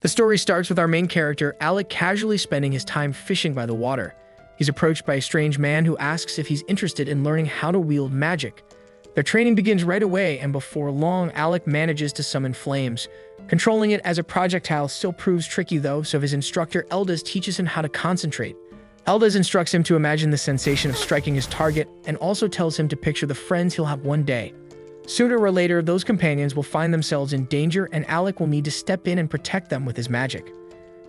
The story starts with our main character, Alec, casually spending his time fishing by the water. He's approached by a strange man who asks if he's interested in learning how to wield magic. Their training begins right away, and before long, Alec manages to summon flames. Controlling it as a projectile still proves tricky though, so his instructor Eldaz teaches him how to concentrate. Eldaz instructs him to imagine the sensation of striking his target, and also tells him to picture the friends he'll have one day. Sooner or later, those companions will find themselves in danger, and Alec will need to step in and protect them with his magic.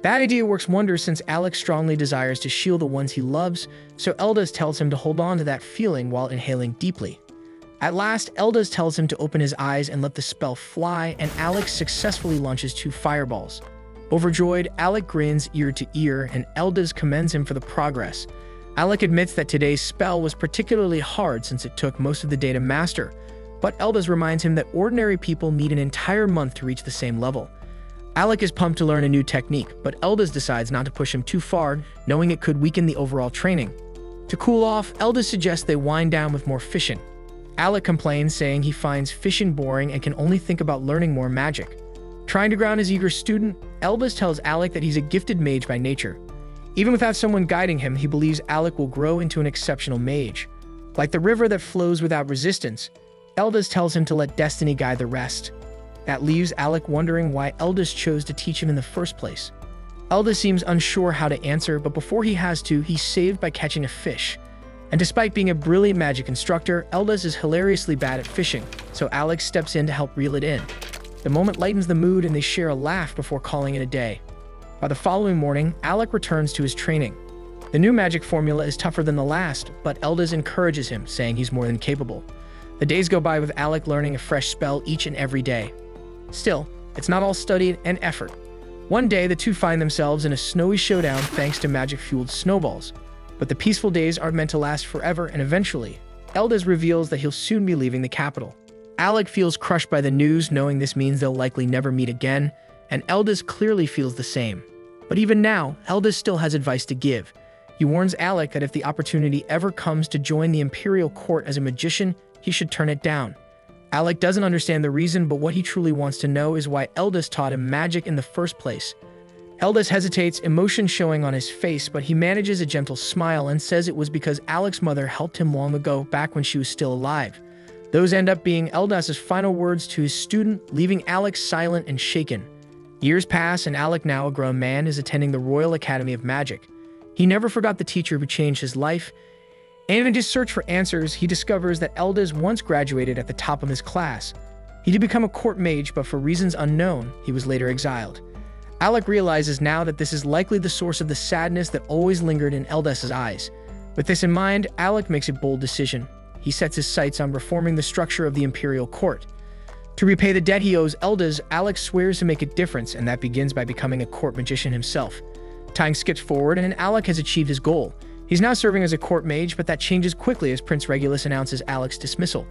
That idea works wonders since Alec strongly desires to shield the ones he loves, so Eldaz tells him to hold on to that feeling while inhaling deeply. At last, Eldaz tells him to open his eyes and let the spell fly, and Alec successfully launches 2 fireballs. Overjoyed, Alec grins ear to ear, and Eldaz commends him for the progress. Alec admits that today's spell was particularly hard since it took most of the day to master, but Eldaz reminds him that ordinary people need an entire month to reach the same level. Alec is pumped to learn a new technique, but Eldaz decides not to push him too far, knowing it could weaken the overall training. To cool off, Eldaz suggests they wind down with more fishing. Alec complains, saying he finds fishing boring and can only think about learning more magic. Trying to ground his eager student, Eldaz tells Alec that he's a gifted mage by nature. Even without someone guiding him, he believes Alec will grow into an exceptional mage. Like the river that flows without resistance, Eldaz tells him to let destiny guide the rest. That leaves Alec wondering why Eldaz chose to teach him in the first place. Eldaz seems unsure how to answer, but before he has to, he's saved by catching a fish. And despite being a brilliant magic instructor, Eldaz is hilariously bad at fishing, so Alec steps in to help reel it in. The moment lightens the mood and they share a laugh before calling it a day. By the following morning, Alec returns to his training. The new magic formula is tougher than the last, but Eldaz encourages him, saying he's more than capable. The days go by with Alec learning a fresh spell each and every day. Still, it's not all study and effort. One day, the two find themselves in a snowy showdown thanks to magic-fueled snowballs. But the peaceful days aren't meant to last forever, and eventually, Eldaz reveals that he'll soon be leaving the capital. Alec feels crushed by the news, knowing this means they'll likely never meet again, and Eldaz clearly feels the same. But even now, Eldaz still has advice to give. He warns Alec that if the opportunity ever comes to join the imperial court as a magician, he should turn it down. Alec doesn't understand the reason, but what he truly wants to know is why Eldaz taught him magic in the first place. Eldaz hesitates, emotion showing on his face, but he manages a gentle smile and says it was because Alec's mother helped him long ago, back when she was still alive. Those end up being Eldaz's final words to his student, leaving Alec silent and shaken. Years pass, and Alec, now a grown man, is attending the Royal Academy of Magic. He never forgot the teacher who changed his life, and in his search for answers, he discovers that Eldaz once graduated at the top of his class. He did become a court mage, but for reasons unknown, he was later exiled. Alec realizes now that this is likely the source of the sadness that always lingered in Eldaz's eyes. With this in mind, Alec makes a bold decision. He sets his sights on reforming the structure of the imperial court. To repay the debt he owes Eldaz, Alec swears to make a difference, and that begins by becoming a court magician himself. Time skips forward, and Alec has achieved his goal. He's now serving as a court mage, but that changes quickly as Prince Regulus announces Alec's dismissal.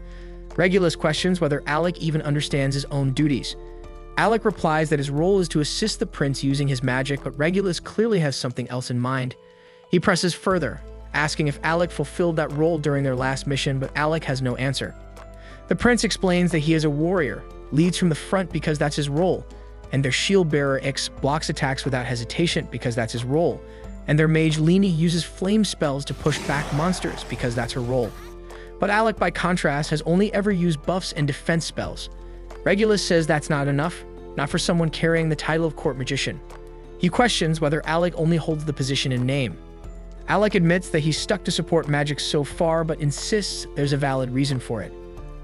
Regulus questions whether Alec even understands his own duties. Alec replies that his role is to assist the prince using his magic, but Regulus clearly has something else in mind. He presses further, asking if Alec fulfilled that role during their last mission, but Alec has no answer. The prince explains that he is a warrior, leads from the front because that's his role, and their shield bearer Ix blocks attacks without hesitation because that's his role, and their mage Leni uses flame spells to push back monsters because that's her role. But Alec, by contrast, has only ever used buffs and defense spells. Regulus says that's not enough, not for someone carrying the title of court magician. He questions whether Alec only holds the position in name. Alec admits that he's stuck to support magic so far, but insists there's a valid reason for it.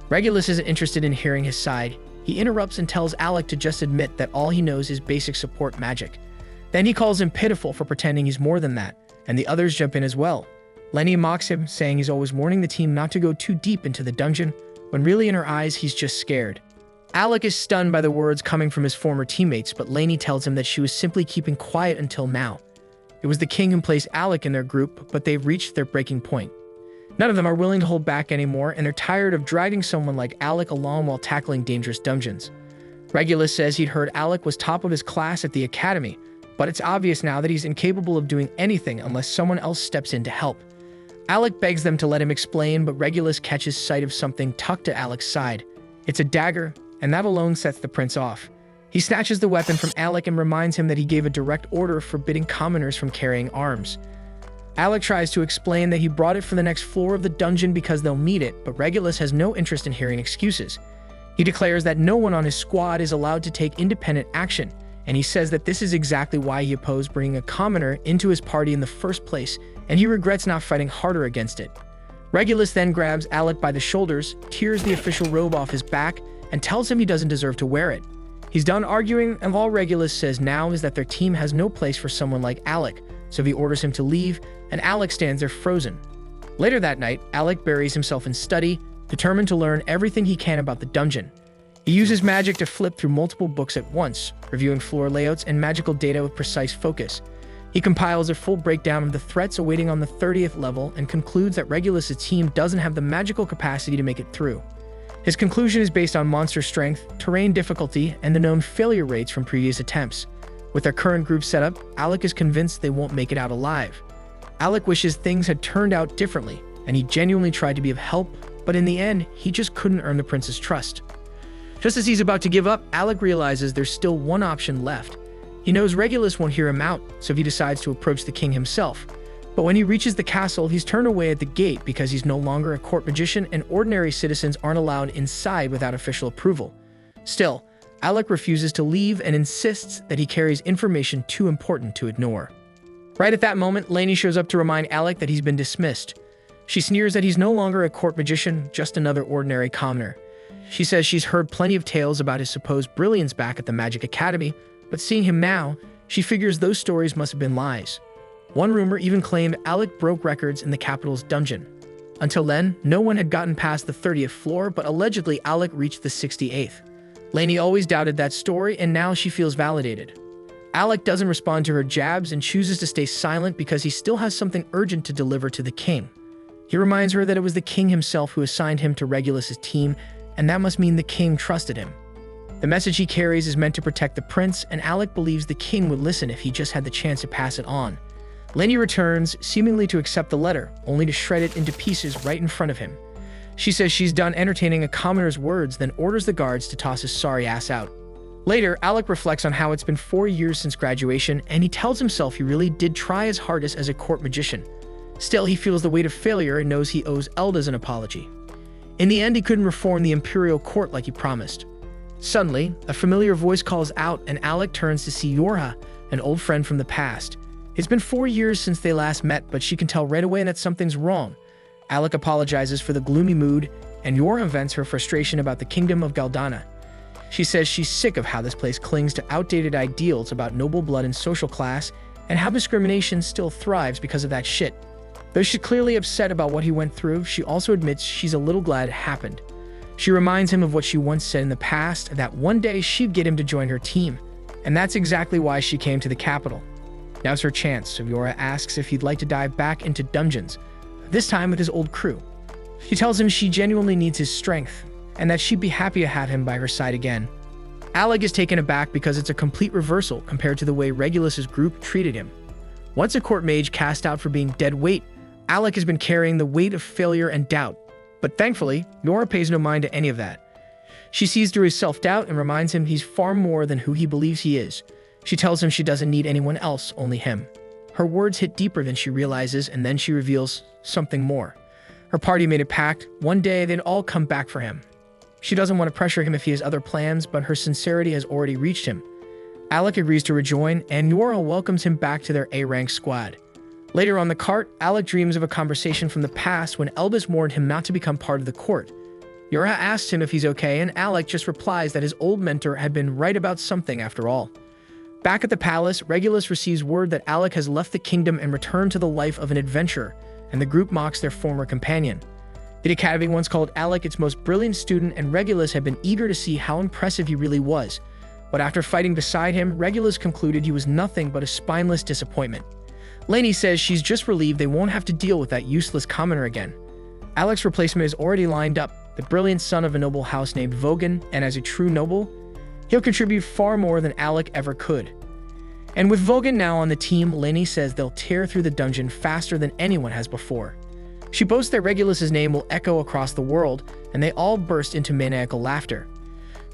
Regulus isn't interested in hearing his side. He interrupts and tells Alec to just admit that all he knows is basic support magic. Then he calls him pitiful for pretending he's more than that, and the others jump in as well. Leni mocks him, saying he's always warning the team not to go too deep into the dungeon, when really in her eyes he's just scared. Alec is stunned by the words coming from his former teammates, but Leni tells him that she was simply keeping quiet until now. It was the king who placed Alec in their group, but they've reached their breaking point. None of them are willing to hold back anymore, and they're tired of dragging someone like Alec along while tackling dangerous dungeons. Regulus says he'd heard Alec was top of his class at the academy, but it's obvious now that he's incapable of doing anything unless someone else steps in to help. Alec begs them to let him explain, but Regulus catches sight of something tucked to Alec's side. It's a dagger, and that alone sets the prince off. He He snatches the weapon from Alec and reminds him that he gave a direct order forbidding commoners from carrying arms. Alec tries to explain that he brought it for the next floor of the dungeon because they'll need it, but Regulus has no interest in hearing excuses. He declares that no one on his squad is allowed to take independent action, and he says that this is exactly why he opposed bringing a commoner into his party in the first place, and he regrets not fighting harder against it. Regulus then grabs Alec by the shoulders, tears the official robe off his back, and tells him he doesn't deserve to wear it. He's done arguing, and all Regulus says now is that their team has no place for someone like Alec, so he orders him to leave, and Alec stands there frozen. Later that night, Alec buries himself in study, determined to learn everything he can about the dungeon. He uses magic to flip through multiple books at once, reviewing floor layouts and magical data with precise focus. He compiles a full breakdown of the threats awaiting on the 30th level and concludes that Regulus' team doesn't have the magical capacity to make it through. His conclusion is based on monster strength, terrain difficulty, and the known failure rates from previous attempts. With their current group setup, Alec is convinced they won't make it out alive. Alec wishes things had turned out differently, and he genuinely tried to be of help, but in the end, he just couldn't earn the prince's trust. Just as he's about to give up, Alec realizes there's still one option left. He knows Regulus won't hear him out, so he decides to approach the king himself. But when he reaches the castle, he's turned away at the gate because he's no longer a court magician and ordinary citizens aren't allowed inside without official approval. Still, Alec refuses to leave and insists that he carries information too important to ignore. Right at that moment, Lainey shows up to remind Alec that he's been dismissed. She sneers that he's no longer a court magician, just another ordinary commoner. She says she's heard plenty of tales about his supposed brilliance back at the Magic Academy, but seeing him now, she figures those stories must have been lies. One rumor even claimed Alec broke records in the capital's dungeon. Until then, no one had gotten past the 30th floor, but allegedly Alec reached the 68th. Lainey always doubted that story, and now she feels validated. Alec doesn't respond to her jabs and chooses to stay silent because he still has something urgent to deliver to the king. He reminds her that it was the king himself who assigned him to Regulus' team, and that must mean the king trusted him. The message he carries is meant to protect the prince, and Alec believes the king would listen if he just had the chance to pass it on. Lainey returns, seemingly to accept the letter, only to shred it into pieces right in front of him. She says she's done entertaining a commoner's words, then orders the guards to toss his sorry ass out. Later, Alec reflects on how it's been 4 years since graduation, and he tells himself he really did try his hardest as a court magician. Still, he feels the weight of failure and knows he owes Eldas an apology. In the end, he couldn't reform the imperial court like he promised. Suddenly, a familiar voice calls out, and Alec turns to see Yorha, an old friend from the past. It's been 4 years since they last met, but she can tell right away that something's wrong. Alec apologizes for the gloomy mood, and Yorha vents her frustration about the kingdom of Galdana. She says she's sick of how this place clings to outdated ideals about noble blood and social class, and how discrimination still thrives because of that shit. Though she's clearly upset about what he went through, she also admits she's a little glad it happened. She reminds him of what she once said in the past, that one day she'd get him to join her team, and that's exactly why she came to the capital. Now's her chance, so Yorha asks if he'd like to dive back into dungeons, this time with his old crew. She tells him she genuinely needs his strength, and that she'd be happy to have him by her side again. Alec is taken aback because it's a complete reversal compared to the way Regulus' group treated him. Once a court mage cast out for being dead weight, Alec has been carrying the weight of failure and doubt. But thankfully, Yorha pays no mind to any of that. She sees through his self-doubt and reminds him he's far more than who he believes he is. She tells him she doesn't need anyone else, only him. Her words hit deeper than she realizes, and then she reveals something more. Her party made a pact. One day, they'd all come back for him. She doesn't want to pressure him if he has other plans, but her sincerity has already reached him. Alec agrees to rejoin, and Yorha welcomes him back to their A-rank squad. Later on the cart, Alec dreams of a conversation from the past when Elbis warned him not to become part of the court. Yorha asks him if he's okay, and Alec just replies that his old mentor had been right about something after all. Back at the palace, Regulus receives word that Alec has left the kingdom and returned to the life of an adventurer, and the group mocks their former companion. The academy once called Alec its most brilliant student, and Regulus had been eager to see how impressive he really was. But after fighting beside him, Regulus concluded he was nothing but a spineless disappointment. Lainey says she's just relieved they won't have to deal with that useless commoner again. Alec's replacement is already lined up, the brilliant son of a noble house named Vogan, and as a true noble, he'll contribute far more than Alec ever could. And with Vogan now on the team, Lainey says they'll tear through the dungeon faster than anyone has before. She boasts that Regulus' name will echo across the world, and they all burst into maniacal laughter.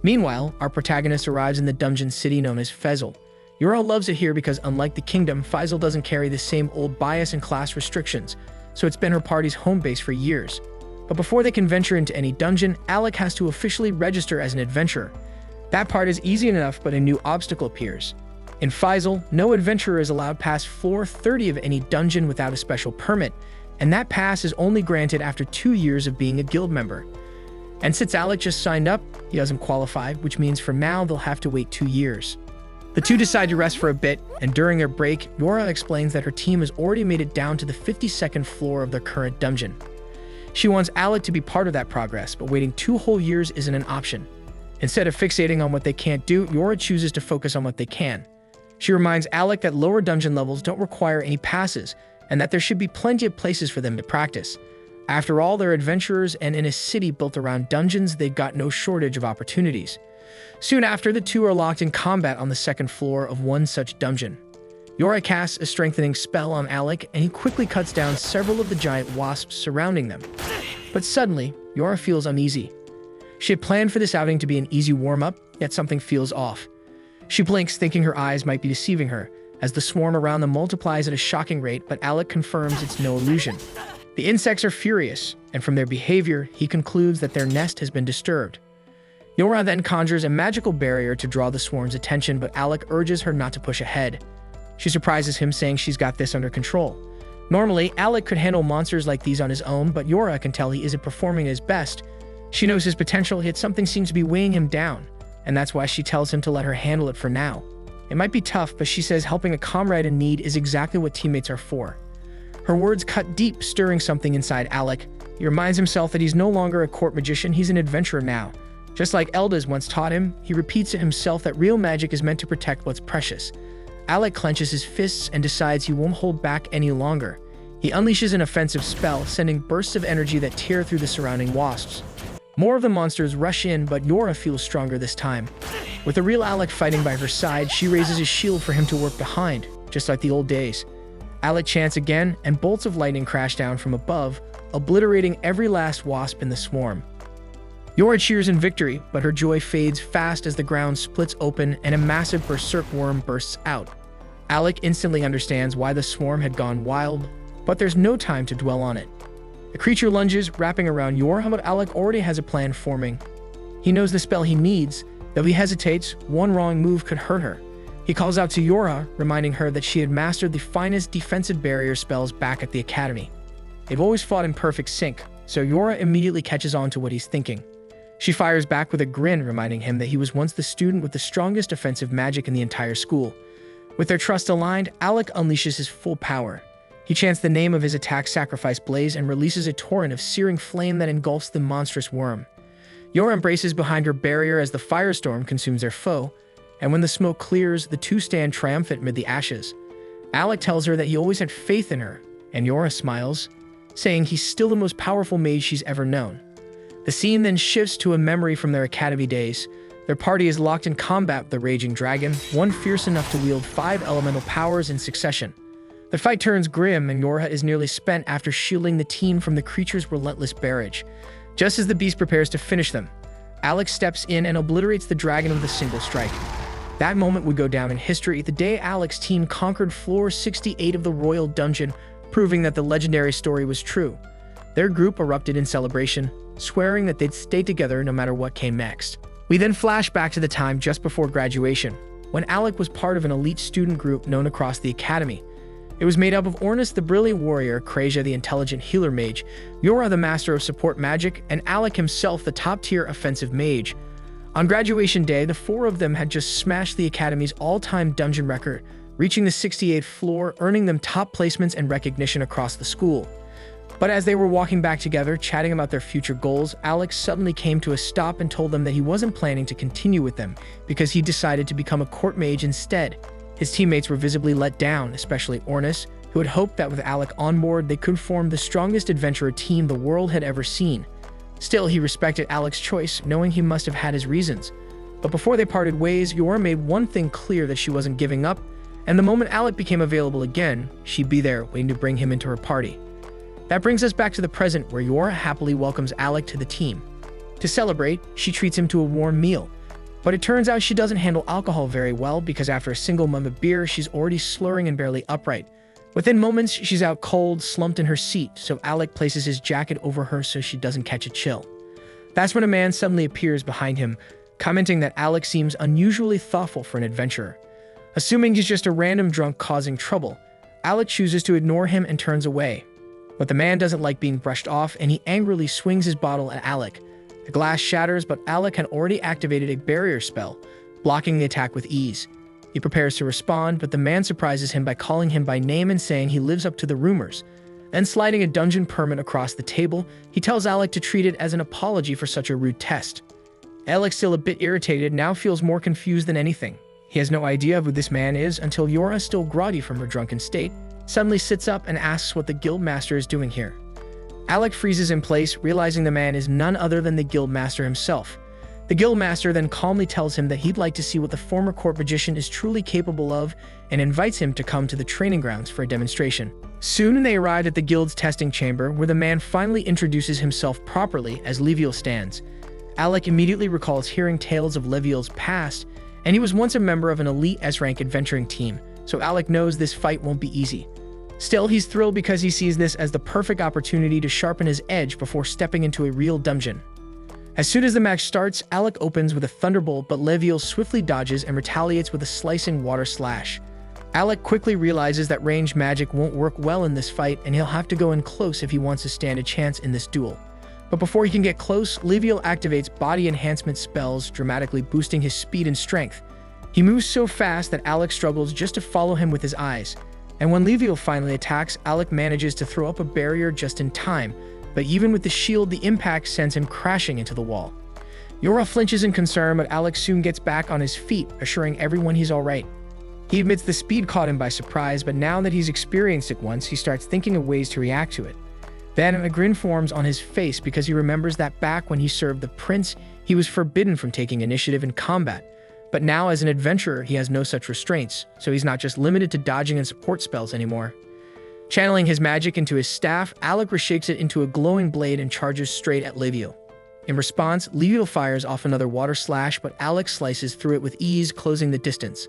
Meanwhile, our protagonist arrives in the dungeon city known as Faisal. Yura loves it here because unlike the kingdom, Faisal doesn't carry the same old bias and class restrictions, so it's been her party's home base for years. But before they can venture into any dungeon, Alec has to officially register as an adventurer. That part is easy enough, but a new obstacle appears. In Faisal, no adventurer is allowed past floor 30 of any dungeon without a special permit, and that pass is only granted after 2 years of being a guild member. And since Alec just signed up, he doesn't qualify, which means for now they'll have to wait 2 years. The two decide to rest for a bit, and during their break, Yura explains that her team has already made it down to the 52nd floor of their current dungeon. She wants Alec to be part of that progress, but waiting 2 whole years isn't an option. Instead of fixating on what they can't do, Yura chooses to focus on what they can. She reminds Alec that lower dungeon levels don't require any passes, and that there should be plenty of places for them to practice. After all, they're adventurers, and in a city built around dungeons, they've got no shortage of opportunities. Soon after, the two are locked in combat on the 2nd floor of one such dungeon. Yura casts a strengthening spell on Alec, and he quickly cuts down several of the giant wasps surrounding them. But suddenly, Yura feels uneasy. She had planned for this outing to be an easy warm-up, yet something feels off. She blinks, thinking her eyes might be deceiving her, as the swarm around them multiplies at a shocking rate, but Alec confirms it's no illusion. The insects are furious, and from their behavior, he concludes that their nest has been disturbed. Yura then conjures a magical barrier to draw the swarm's attention, but Alec urges her not to push ahead. She surprises him, saying she's got this under control. Normally, Alec could handle monsters like these on his own, but Yura can tell he isn't performing at his best. She knows his potential, yet something seems to be weighing him down, and that's why she tells him to let her handle it for now. It might be tough, but she says helping a comrade in need is exactly what teammates are for. Her words cut deep, stirring something inside Alec. He reminds himself that he's no longer a court magician, he's an adventurer now. Just like Eldas once taught him, he repeats to himself that real magic is meant to protect what's precious. Alec clenches his fists and decides he won't hold back any longer. He unleashes an offensive spell, sending bursts of energy that tear through the surrounding wasps. More of the monsters rush in, but Yura feels stronger this time. With the real Alec fighting by her side, she raises his shield for him to work behind, just like the old days. Alec chants again, and bolts of lightning crash down from above, obliterating every last wasp in the swarm. Yura cheers in victory, but her joy fades fast as the ground splits open and a massive berserk worm bursts out. Alec instantly understands why the swarm had gone wild, but there's no time to dwell on it. The creature lunges, wrapping around Yura, but Alec already has a plan forming. He knows the spell he needs, though he hesitates. One wrong move could hurt her. He calls out to Yura, reminding her that she had mastered the finest defensive barrier spells back at the academy. They've always fought in perfect sync, so Yura immediately catches on to what he's thinking. She fires back with a grin, reminding him that he was once the student with the strongest offensive magic in the entire school. With their trust aligned, Alec unleashes his full power. He chants the name of his attack, Sacrifice Blaze, and releases a torrent of searing flame that engulfs the monstrous worm. Yura embraces behind her barrier as the firestorm consumes their foe, and when the smoke clears, the two stand triumphant amid the ashes. Alec tells her that he always had faith in her, and Yura smiles, saying he's still the most powerful mage she's ever known. The scene then shifts to a memory from their academy days. Their party is locked in combat with the raging dragon, one fierce enough to wield 5 elemental powers in succession. The fight turns grim, and Yura is nearly spent after shielding the team from the creature's relentless barrage. Just as the beast prepares to finish them, Alec steps in and obliterates the dragon with a single strike. That moment would go down in history, the day Alec's team conquered floor 68 of the royal dungeon, proving that the legendary story was true. Their group erupted in celebration, swearing that they'd stay together no matter what came next. We then flash back to the time just before graduation, when Alec was part of an elite student group known across the academy. It was made up of Ornis the brilliant warrior, Krasia the intelligent healer mage, Yura the master of support magic, and Alec himself the top-tier offensive mage. On graduation day, the 4 of them had just smashed the academy's all-time dungeon record, reaching the 68th floor, earning them top placements and recognition across the school. But as they were walking back together, chatting about their future goals, Alec suddenly came to a stop and told them that he wasn't planning to continue with them because he decided to become a court mage instead. His teammates were visibly let down, especially Ornis, who had hoped that with Alec on board, they could form the strongest adventurer team the world had ever seen. Still, he respected Alec's choice, knowing he must have had his reasons. But before they parted ways, Yura made one thing clear, that she wasn't giving up, and the moment Alec became available again, she'd be there, waiting to bring him into her party. That brings us back to the present, where Yura happily welcomes Alec to the team. To celebrate, she treats him to a warm meal, But it turns out she doesn't handle alcohol very well because after a single mug of beer, she's already slurring and barely upright. Within moments, she's out cold, slumped in her seat, so Alec places his jacket over her so she doesn't catch a chill. That's when a man suddenly appears behind him, commenting that Alec seems unusually thoughtful for an adventurer. Assuming he's just a random drunk causing trouble, Alec chooses to ignore him and turns away. But the man doesn't like being brushed off, and he angrily swings his bottle at Alec. The glass shatters, but Alec had already activated a barrier spell, blocking the attack with ease. He prepares to respond, but the man surprises him by calling him by name and saying he lives up to the rumors. Then sliding a dungeon permit across the table, he tells Alec to treat it as an apology for such a rude test. Alec, still a bit irritated, now feels more confused than anything. He has no idea who this man is until Yora, still groggy from her drunken state, suddenly sits up and asks what the guildmaster is doing here. Alec freezes in place, realizing the man is none other than the guildmaster himself. The guildmaster then calmly tells him that he'd like to see what the former court magician is truly capable of and invites him to come to the training grounds for a demonstration. Soon they arrive at the guild's testing chamber, where the man finally introduces himself properly as Leviel stands. Alec immediately recalls hearing tales of Leviel's past, and he was once a member of an elite S-rank adventuring team, so Alec knows this fight won't be easy. Still, he's thrilled because he sees this as the perfect opportunity to sharpen his edge before stepping into a real dungeon. As soon as the match starts, Alec opens with a thunderbolt, but Leviel swiftly dodges and retaliates with a slicing water slash. Alec quickly realizes that ranged magic won't work well in this fight, and he'll have to go in close if he wants to stand a chance in this duel. But before he can get close, Leviel activates body enhancement spells, dramatically boosting his speed and strength. He moves so fast that Alec struggles just to follow him with his eyes. And when Leviel finally attacks, Alec manages to throw up a barrier just in time, but even with the shield, the impact sends him crashing into the wall. Yora flinches in concern, but Alec soon gets back on his feet, assuring everyone he's alright. He admits the speed caught him by surprise, but now that he's experienced it once, he starts thinking of ways to react to it. Then a grin forms on his face because he remembers that back when he served the prince, he was forbidden from taking initiative in combat. But now as an adventurer, he has no such restraints, so he's not just limited to dodging and support spells anymore. Channeling his magic into his staff, Alec reshapes it into a glowing blade and charges straight at Leviel. In response, Leviel fires off another water slash, but Alec slices through it with ease, closing the distance.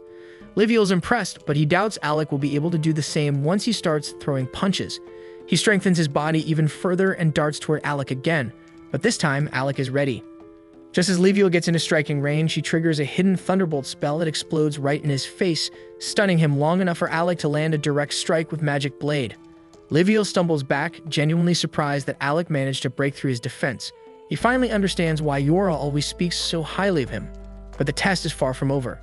Leviel's impressed, but he doubts Alec will be able to do the same once he starts throwing punches. He strengthens his body even further and darts toward Alec again, but this time Alec is ready. Just as Leviel gets into striking range, he triggers a hidden thunderbolt spell that explodes right in his face, stunning him long enough for Alec to land a direct strike with magic blade. Leviel stumbles back, genuinely surprised that Alec managed to break through his defense. He finally understands why Yora always speaks so highly of him, but the test is far from over.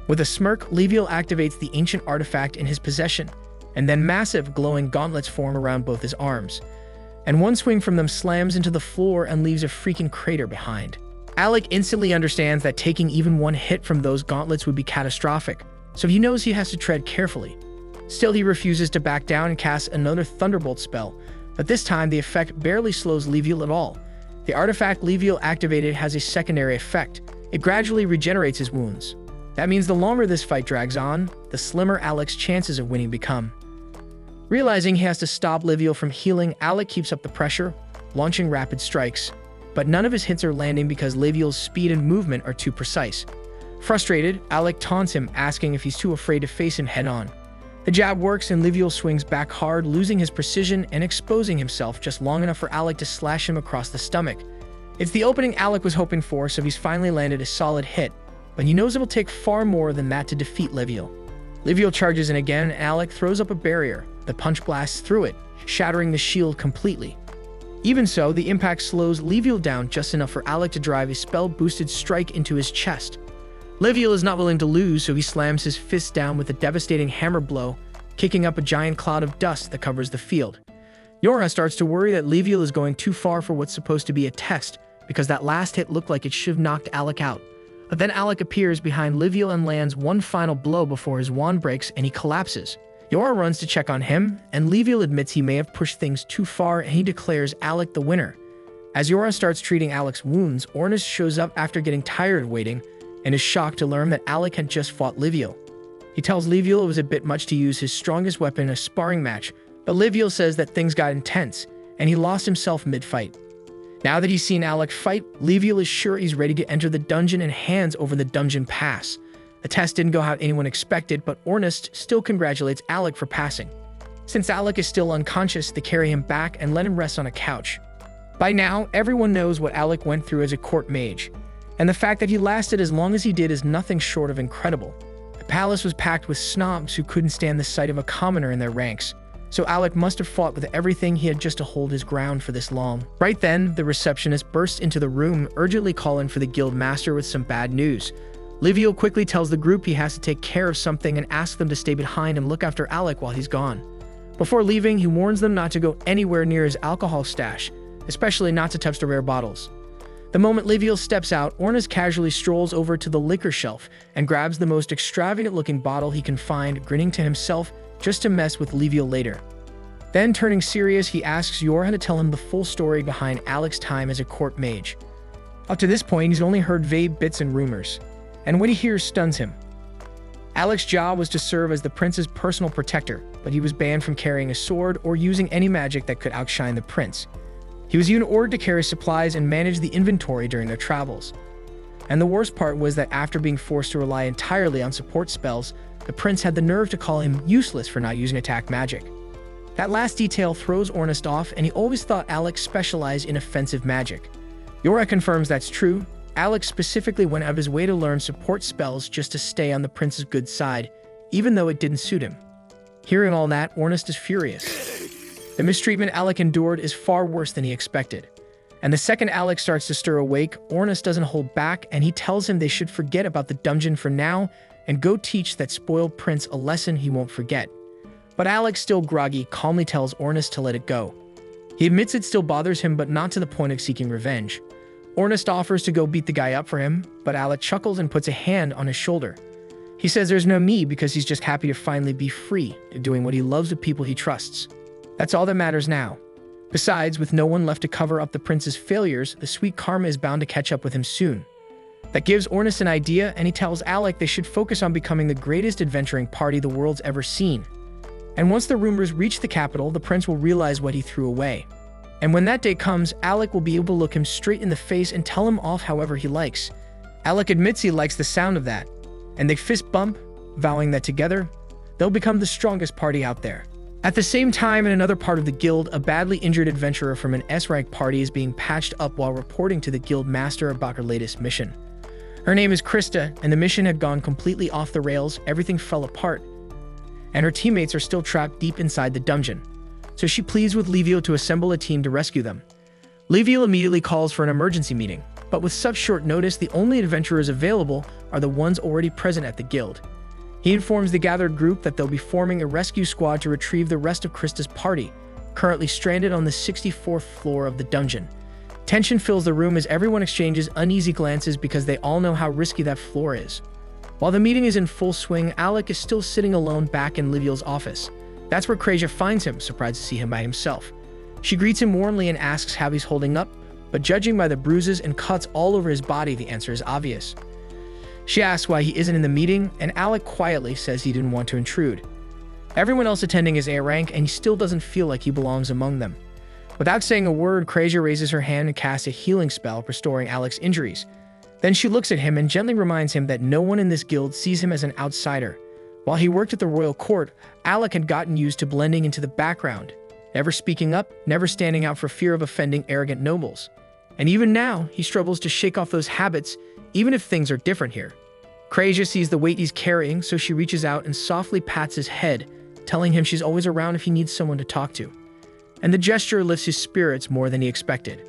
With a smirk, Leviel activates the ancient artifact in his possession, and then massive glowing gauntlets form around both his arms. And one swing from them slams into the floor and leaves a freaking crater behind. Alec instantly understands that taking even one hit from those gauntlets would be catastrophic, so he knows he has to tread carefully. Still, he refuses to back down and casts another thunderbolt spell, but this time the effect barely slows Leviel at all. The artifact Leviel activated has a secondary effect. It gradually regenerates his wounds. That means the longer this fight drags on, the slimmer Alec's chances of winning become. Realizing he has to stop Leviel from healing, Alec keeps up the pressure, launching rapid strikes. But none of his hits are landing because Leviel's speed and movement are too precise. Frustrated, Alec taunts him, asking if he's too afraid to face him head-on. The jab works and Leviel swings back hard, losing his precision and exposing himself just long enough for Alec to slash him across the stomach. It's the opening Alec was hoping for, so he's finally landed a solid hit, but he knows it will take far more than that to defeat Leviel. Leviel charges in again, and Alec throws up a barrier. The punch blasts through it, shattering the shield completely. Even so, the impact slows Leviel down just enough for Alec to drive a spell-boosted strike into his chest. Leviel is not willing to lose, so he slams his fist down with a devastating hammer blow, kicking up a giant cloud of dust that covers the field. Yora starts to worry that Leviel is going too far for what's supposed to be a test, because that last hit looked like it should have knocked Alec out. But then Alec appears behind Leviel and lands one final blow before his wand breaks and he collapses. Yora runs to check on him, and Leviel admits he may have pushed things too far, and he declares Alec the winner. As Yora starts treating Alec's wounds, Ornis shows up after getting tired of waiting, and is shocked to learn that Alec had just fought Leviel. He tells Leviel it was a bit much to use his strongest weapon in a sparring match, but Leviel says that things got intense, and he lost himself mid-fight. Now that he's seen Alec fight, Leviel is sure he's ready to enter the dungeon and hands over the dungeon pass. The test didn't go how anyone expected, but Ornest still congratulates Alec for passing. Since Alec is still unconscious, they carry him back and let him rest on a couch. By now, everyone knows what Alec went through as a court mage, and the fact that he lasted as long as he did is nothing short of incredible. The palace was packed with snobs who couldn't stand the sight of a commoner in their ranks, so Alec must have fought with everything he had just to hold his ground for this long. Right then, the receptionist bursts into the room, urgently calling for the guild master with some bad news. Leviel quickly tells the group he has to take care of something and asks them to stay behind and look after Alec while he's gone. Before leaving, he warns them not to go anywhere near his alcohol stash, especially not to touch the rare bottles. The moment Leviel steps out, Ornest casually strolls over to the liquor shelf and grabs the most extravagant-looking bottle he can find, grinning to himself just to mess with Leviel later. Then, turning serious, he asks Yorha to tell him the full story behind Alec's time as a court mage. Up to this point, he's only heard vague bits and rumors, and what he hears stuns him. Alec's job was to serve as the prince's personal protector, but he was banned from carrying a sword or using any magic that could outshine the prince. He was even ordered to carry supplies and manage the inventory during their travels. And the worst part was that after being forced to rely entirely on support spells, the prince had the nerve to call him useless for not using attack magic. That last detail throws Ornest off, and he always thought Alec specialized in offensive magic. Yorha confirms that's true. Alec specifically went out of his way to learn support spells just to stay on the prince's good side, even though it didn't suit him. Hearing all that, Ornest is furious. The mistreatment Alec endured is far worse than he expected. And the second Alec starts to stir awake, Ornest doesn't hold back, and he tells him they should forget about the dungeon for now and go teach that spoiled prince a lesson he won't forget. But Alec, still groggy, calmly tells Ornest to let it go. He admits it still bothers him, but not to the point of seeking revenge. Ornest offers to go beat the guy up for him, but Alec chuckles and puts a hand on his shoulder. He says there's no me because he's just happy to finally be free and doing what he loves with people he trusts. That's all that matters now. Besides, with no one left to cover up the prince's failures, the sweet karma is bound to catch up with him soon. That gives Ornest an idea, and he tells Alec they should focus on becoming the greatest adventuring party the world's ever seen. And once the rumors reach the capital, the prince will realize what he threw away. And when that day comes, Alec will be able to look him straight in the face and tell him off however he likes. Alec admits he likes the sound of that, and they fist bump, vowing that together, they'll become the strongest party out there. At the same time, in another part of the guild, a badly injured adventurer from an S-rank party is being patched up while reporting to the guild master about her latest mission. Her name is Krista, and the mission had gone completely off the rails, everything fell apart, and her teammates are still trapped deep inside the dungeon. So she pleads with Leviel to assemble a team to rescue them. Leviel immediately calls for an emergency meeting, but with such short notice, the only adventurers available are the ones already present at the guild. He informs the gathered group that they'll be forming a rescue squad to retrieve the rest of Krista's party, currently stranded on the 64th floor of the dungeon. Tension fills the room as everyone exchanges uneasy glances because they all know how risky that floor is. While the meeting is in full swing, Alec is still sitting alone back in Leviel's office. That's where Krasia finds him, surprised to see him by himself. She greets him warmly and asks how he's holding up, but judging by the bruises and cuts all over his body, the answer is obvious. She asks why he isn't in the meeting, and Alec quietly says he didn't want to intrude. Everyone else attending is A rank, and he still doesn't feel like he belongs among them. Without saying a word, Krasia raises her hand and casts a healing spell, restoring Alec's injuries. Then she looks at him and gently reminds him that no one in this guild sees him as an outsider. While he worked at the royal court, Alec had gotten used to blending into the background, never speaking up, never standing out for fear of offending arrogant nobles. And even now, he struggles to shake off those habits, even if things are different here. Krasia sees the weight he's carrying, so she reaches out and softly pats his head, telling him she's always around if he needs someone to talk to. And the gesture lifts his spirits more than he expected.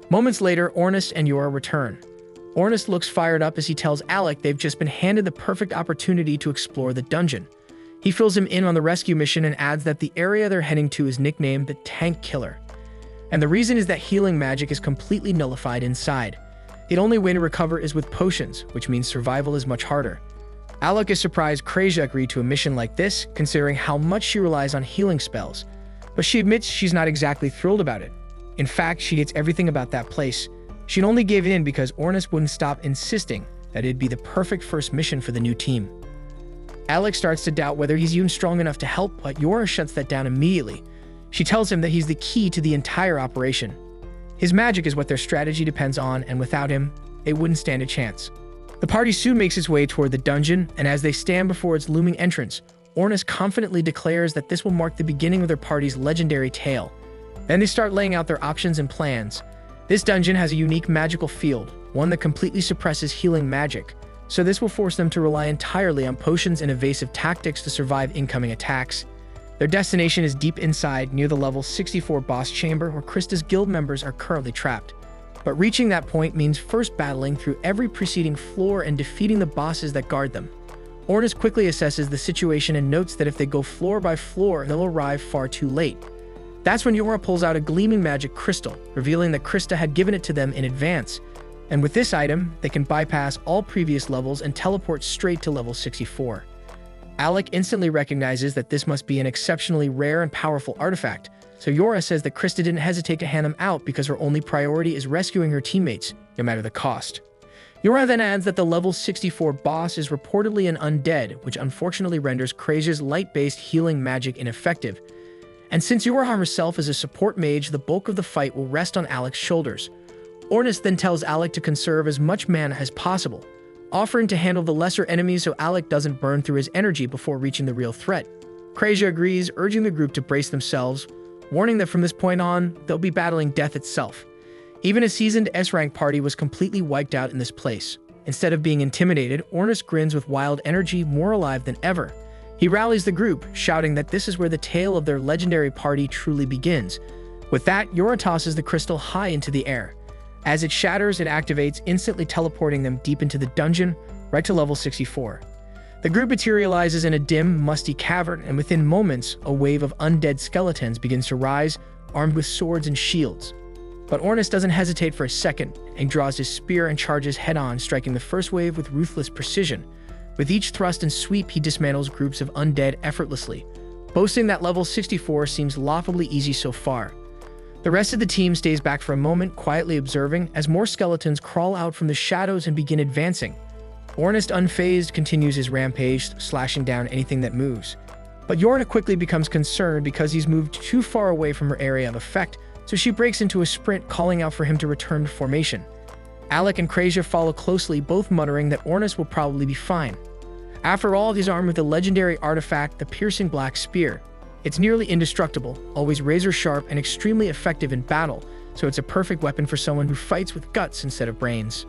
Moments later, Ornest and Yorha return. Ornest looks fired up as he tells Alec they've just been handed the perfect opportunity to explore the dungeon. He fills him in on the rescue mission and adds that the area they're heading to is nicknamed the Tank Killer. And the reason is that healing magic is completely nullified inside. The only way to recover is with potions, which means survival is much harder. Alec is surprised Krasia agreed to a mission like this, considering how much she relies on healing spells. But she admits she's not exactly thrilled about it. In fact, she hates everything about that place. She'd only gave in because Ornest wouldn't stop insisting that it'd be the perfect first mission for the new team. Alec starts to doubt whether he's even strong enough to help, but Yorha shuts that down immediately. She tells him that he's the key to the entire operation. His magic is what their strategy depends on, and without him, they wouldn't stand a chance. The party soon makes its way toward the dungeon, and as they stand before its looming entrance, Ornis confidently declares that this will mark the beginning of their party's legendary tale. Then they start laying out their options and plans. This dungeon has a unique magical field, one that completely suppresses healing magic, so this will force them to rely entirely on potions and evasive tactics to survive incoming attacks. Their destination is deep inside, near the level 64 boss chamber where Krista's guild members are currently trapped. But reaching that point means first battling through every preceding floor and defeating the bosses that guard them. Ornis quickly assesses the situation and notes that if they go floor by floor, they'll arrive far too late. That's when Yora pulls out a gleaming magic crystal, revealing that Krista had given it to them in advance. And with this item, they can bypass all previous levels and teleport straight to level 64. Alec instantly recognizes that this must be an exceptionally rare and powerful artifact, so Yora says that Krista didn't hesitate to hand them out because her only priority is rescuing her teammates, no matter the cost. Yora then adds that the level 64 boss is reportedly an undead, which unfortunately renders Krazia's light-based healing magic ineffective. And since Yora herself is a support mage, the bulk of the fight will rest on Alec's shoulders. Ornis then tells Alec to conserve as much mana as possible, offering to handle the lesser enemies so Alec doesn't burn through his energy before reaching the real threat. Krazia agrees, urging the group to brace themselves, warning that from this point on, they'll be battling death itself. Even a seasoned S-rank party was completely wiped out in this place. Instead of being intimidated, Ornis grins with wild energy, more alive than ever. He rallies the group, shouting that this is where the tale of their legendary party truly begins. With that, Yora tosses the crystal high into the air. As it shatters, it activates, instantly teleporting them deep into the dungeon, right to level 64. The group materializes in a dim, musty cavern, and within moments, a wave of undead skeletons begins to rise, armed with swords and shields. But Ornis doesn't hesitate for a second, and draws his spear and charges head-on, striking the first wave with ruthless precision. With each thrust and sweep, he dismantles groups of undead effortlessly, boasting that level 64 seems laughably easy so far. The rest of the team stays back for a moment, quietly observing as more skeletons crawl out from the shadows and begin advancing. Ornis, unfazed, continues his rampage, slashing down anything that moves. But Yorna quickly becomes concerned because he's moved too far away from her area of effect, so she breaks into a sprint, calling out for him to return to formation. Alec and Krazia follow closely, both muttering that Ornis will probably be fine. After all, he's armed with the legendary artifact, the piercing black spear. It's nearly indestructible, always razor-sharp and extremely effective in battle, so it's a perfect weapon for someone who fights with guts instead of brains.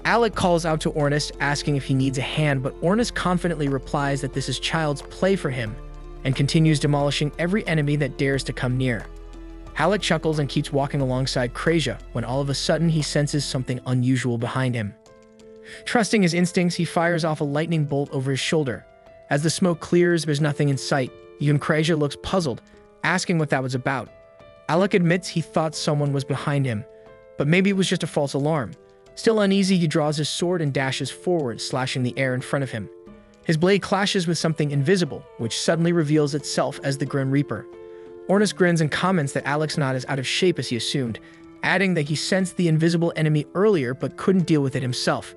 Alec calls out to Ornis, asking if he needs a hand, but Ornis confidently replies that this is child's play for him, and continues demolishing every enemy that dares to come near. Alec chuckles and keeps walking alongside Krazia, when all of a sudden he senses something unusual behind him. Trusting his instincts, he fires off a lightning bolt over his shoulder. As the smoke clears, there's nothing in sight. Even Krazia looks puzzled, asking what that was about. Alec admits he thought someone was behind him, but maybe it was just a false alarm. Still uneasy, he draws his sword and dashes forward, slashing the air in front of him. His blade clashes with something invisible, which suddenly reveals itself as the Grim Reaper. Ornis grins and comments that Alec's not as out of shape as he assumed, adding that he sensed the invisible enemy earlier but couldn't deal with it himself.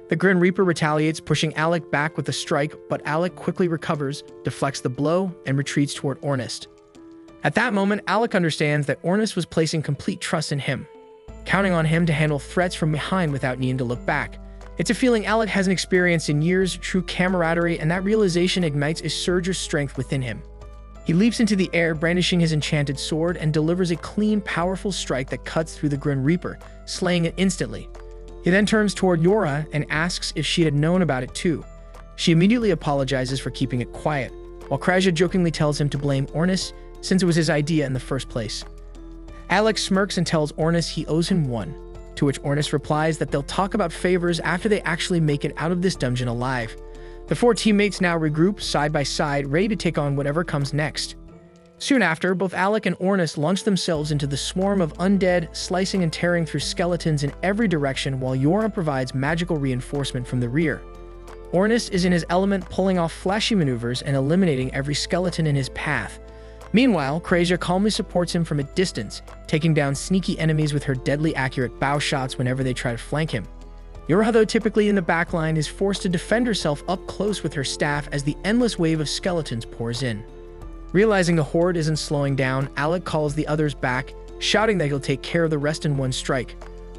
The Grim Reaper retaliates, pushing Alec back with a strike, but Alec quickly recovers, deflects the blow, and retreats toward Ornis. At that moment, Alec understands that Ornis was placing complete trust in him, counting on him to handle threats from behind without needing to look back. It's a feeling Alec hasn't experienced in years, true camaraderie, and that realization ignites a surge of strength within him. He leaps into the air, brandishing his enchanted sword, and delivers a clean, powerful strike that cuts through the Grim Reaper, slaying it instantly. He then turns toward Yora and asks if she had known about it too. She immediately apologizes for keeping it quiet, while Krazia jokingly tells him to blame Ornis since it was his idea in the first place. Alec smirks and tells Ornis he owes him one, to which Ornis replies that they'll talk about favors after they actually make it out of this dungeon alive. The four teammates now regroup side by side, ready to take on whatever comes next. Soon after, both Alec and Ornis launch themselves into the swarm of undead, slicing and tearing through skeletons in every direction while Yora provides magical reinforcement from the rear. Ornis is in his element, pulling off flashy maneuvers and eliminating every skeleton in his path. Meanwhile, Krazia calmly supports him from a distance, taking down sneaky enemies with her deadly accurate bow shots whenever they try to flank him. Yora, though typically in the backline, is forced to defend herself up close with her staff as the endless wave of skeletons pours in. Realizing the horde isn't slowing down, Alec calls the others back, shouting that he'll take care of the rest in one strike.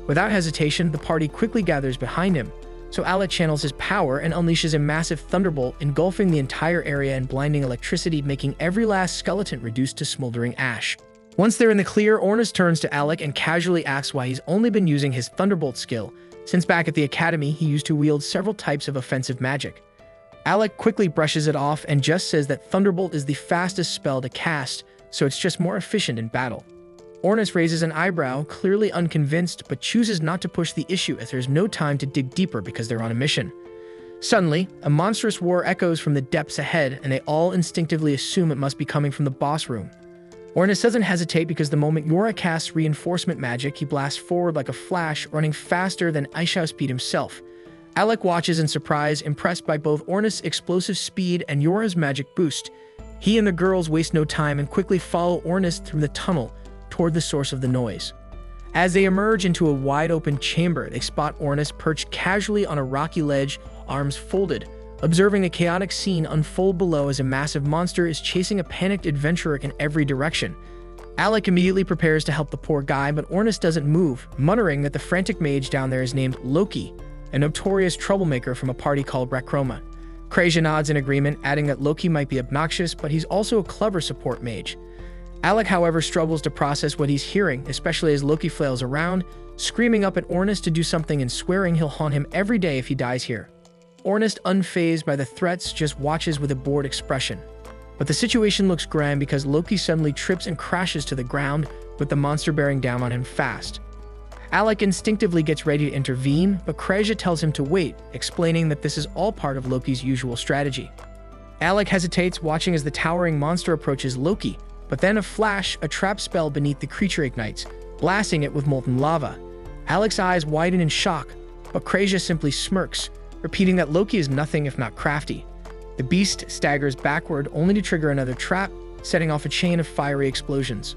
Without hesitation, the party quickly gathers behind him, so Alec channels his power and unleashes a massive thunderbolt, engulfing the entire area in blinding electricity, making every last skeleton reduced to smoldering ash. Once they're in the clear, Ornis turns to Alec and casually asks why he's only been using his thunderbolt skill, since back at the academy he used to wield several types of offensive magic. Alec quickly brushes it off and just says that thunderbolt is the fastest spell to cast, so it's just more efficient in battle. Ornis raises an eyebrow, clearly unconvinced, but chooses not to push the issue as there's no time to dig deeper because they're on a mission. Suddenly, a monstrous roar echoes from the depths ahead, and they all instinctively assume it must be coming from the boss room. Ornis doesn't hesitate because the moment Yora casts reinforcement magic, he blasts forward like a flash, running faster than Aishao Speed himself. Alec watches in surprise, impressed by both Ornis' explosive speed and Yora's magic boost. He and the girls waste no time and quickly follow Ornis through the tunnel toward the source of the noise. As they emerge into a wide-open chamber, they spot Ornis perched casually on a rocky ledge, arms folded, observing a chaotic scene unfold below as a massive monster is chasing a panicked adventurer in every direction. Alec immediately prepares to help the poor guy, but Ornis doesn't move, muttering that the frantic mage down there is named Loki, a notorious troublemaker from a party called Racroma. Kreja nods in agreement, adding that Loki might be obnoxious, but he's also a clever support mage. Alec, however, struggles to process what he's hearing, especially as Loki flails around, screaming up at Ornis to do something and swearing he'll haunt him every day if he dies here. Ornis, unfazed by the threats, just watches with a bored expression. But the situation looks grim because Loki suddenly trips and crashes to the ground, with the monster bearing down on him fast. Alec instinctively gets ready to intervene, but Kreja tells him to wait, explaining that this is all part of Loki's usual strategy. Alec hesitates, watching as the towering monster approaches Loki, but then a flash, a trap spell beneath the creature ignites, blasting it with molten lava. Alec's eyes widen in shock, but Kreja simply smirks, repeating that Loki is nothing if not crafty. The beast staggers backward, only to trigger another trap, setting off a chain of fiery explosions.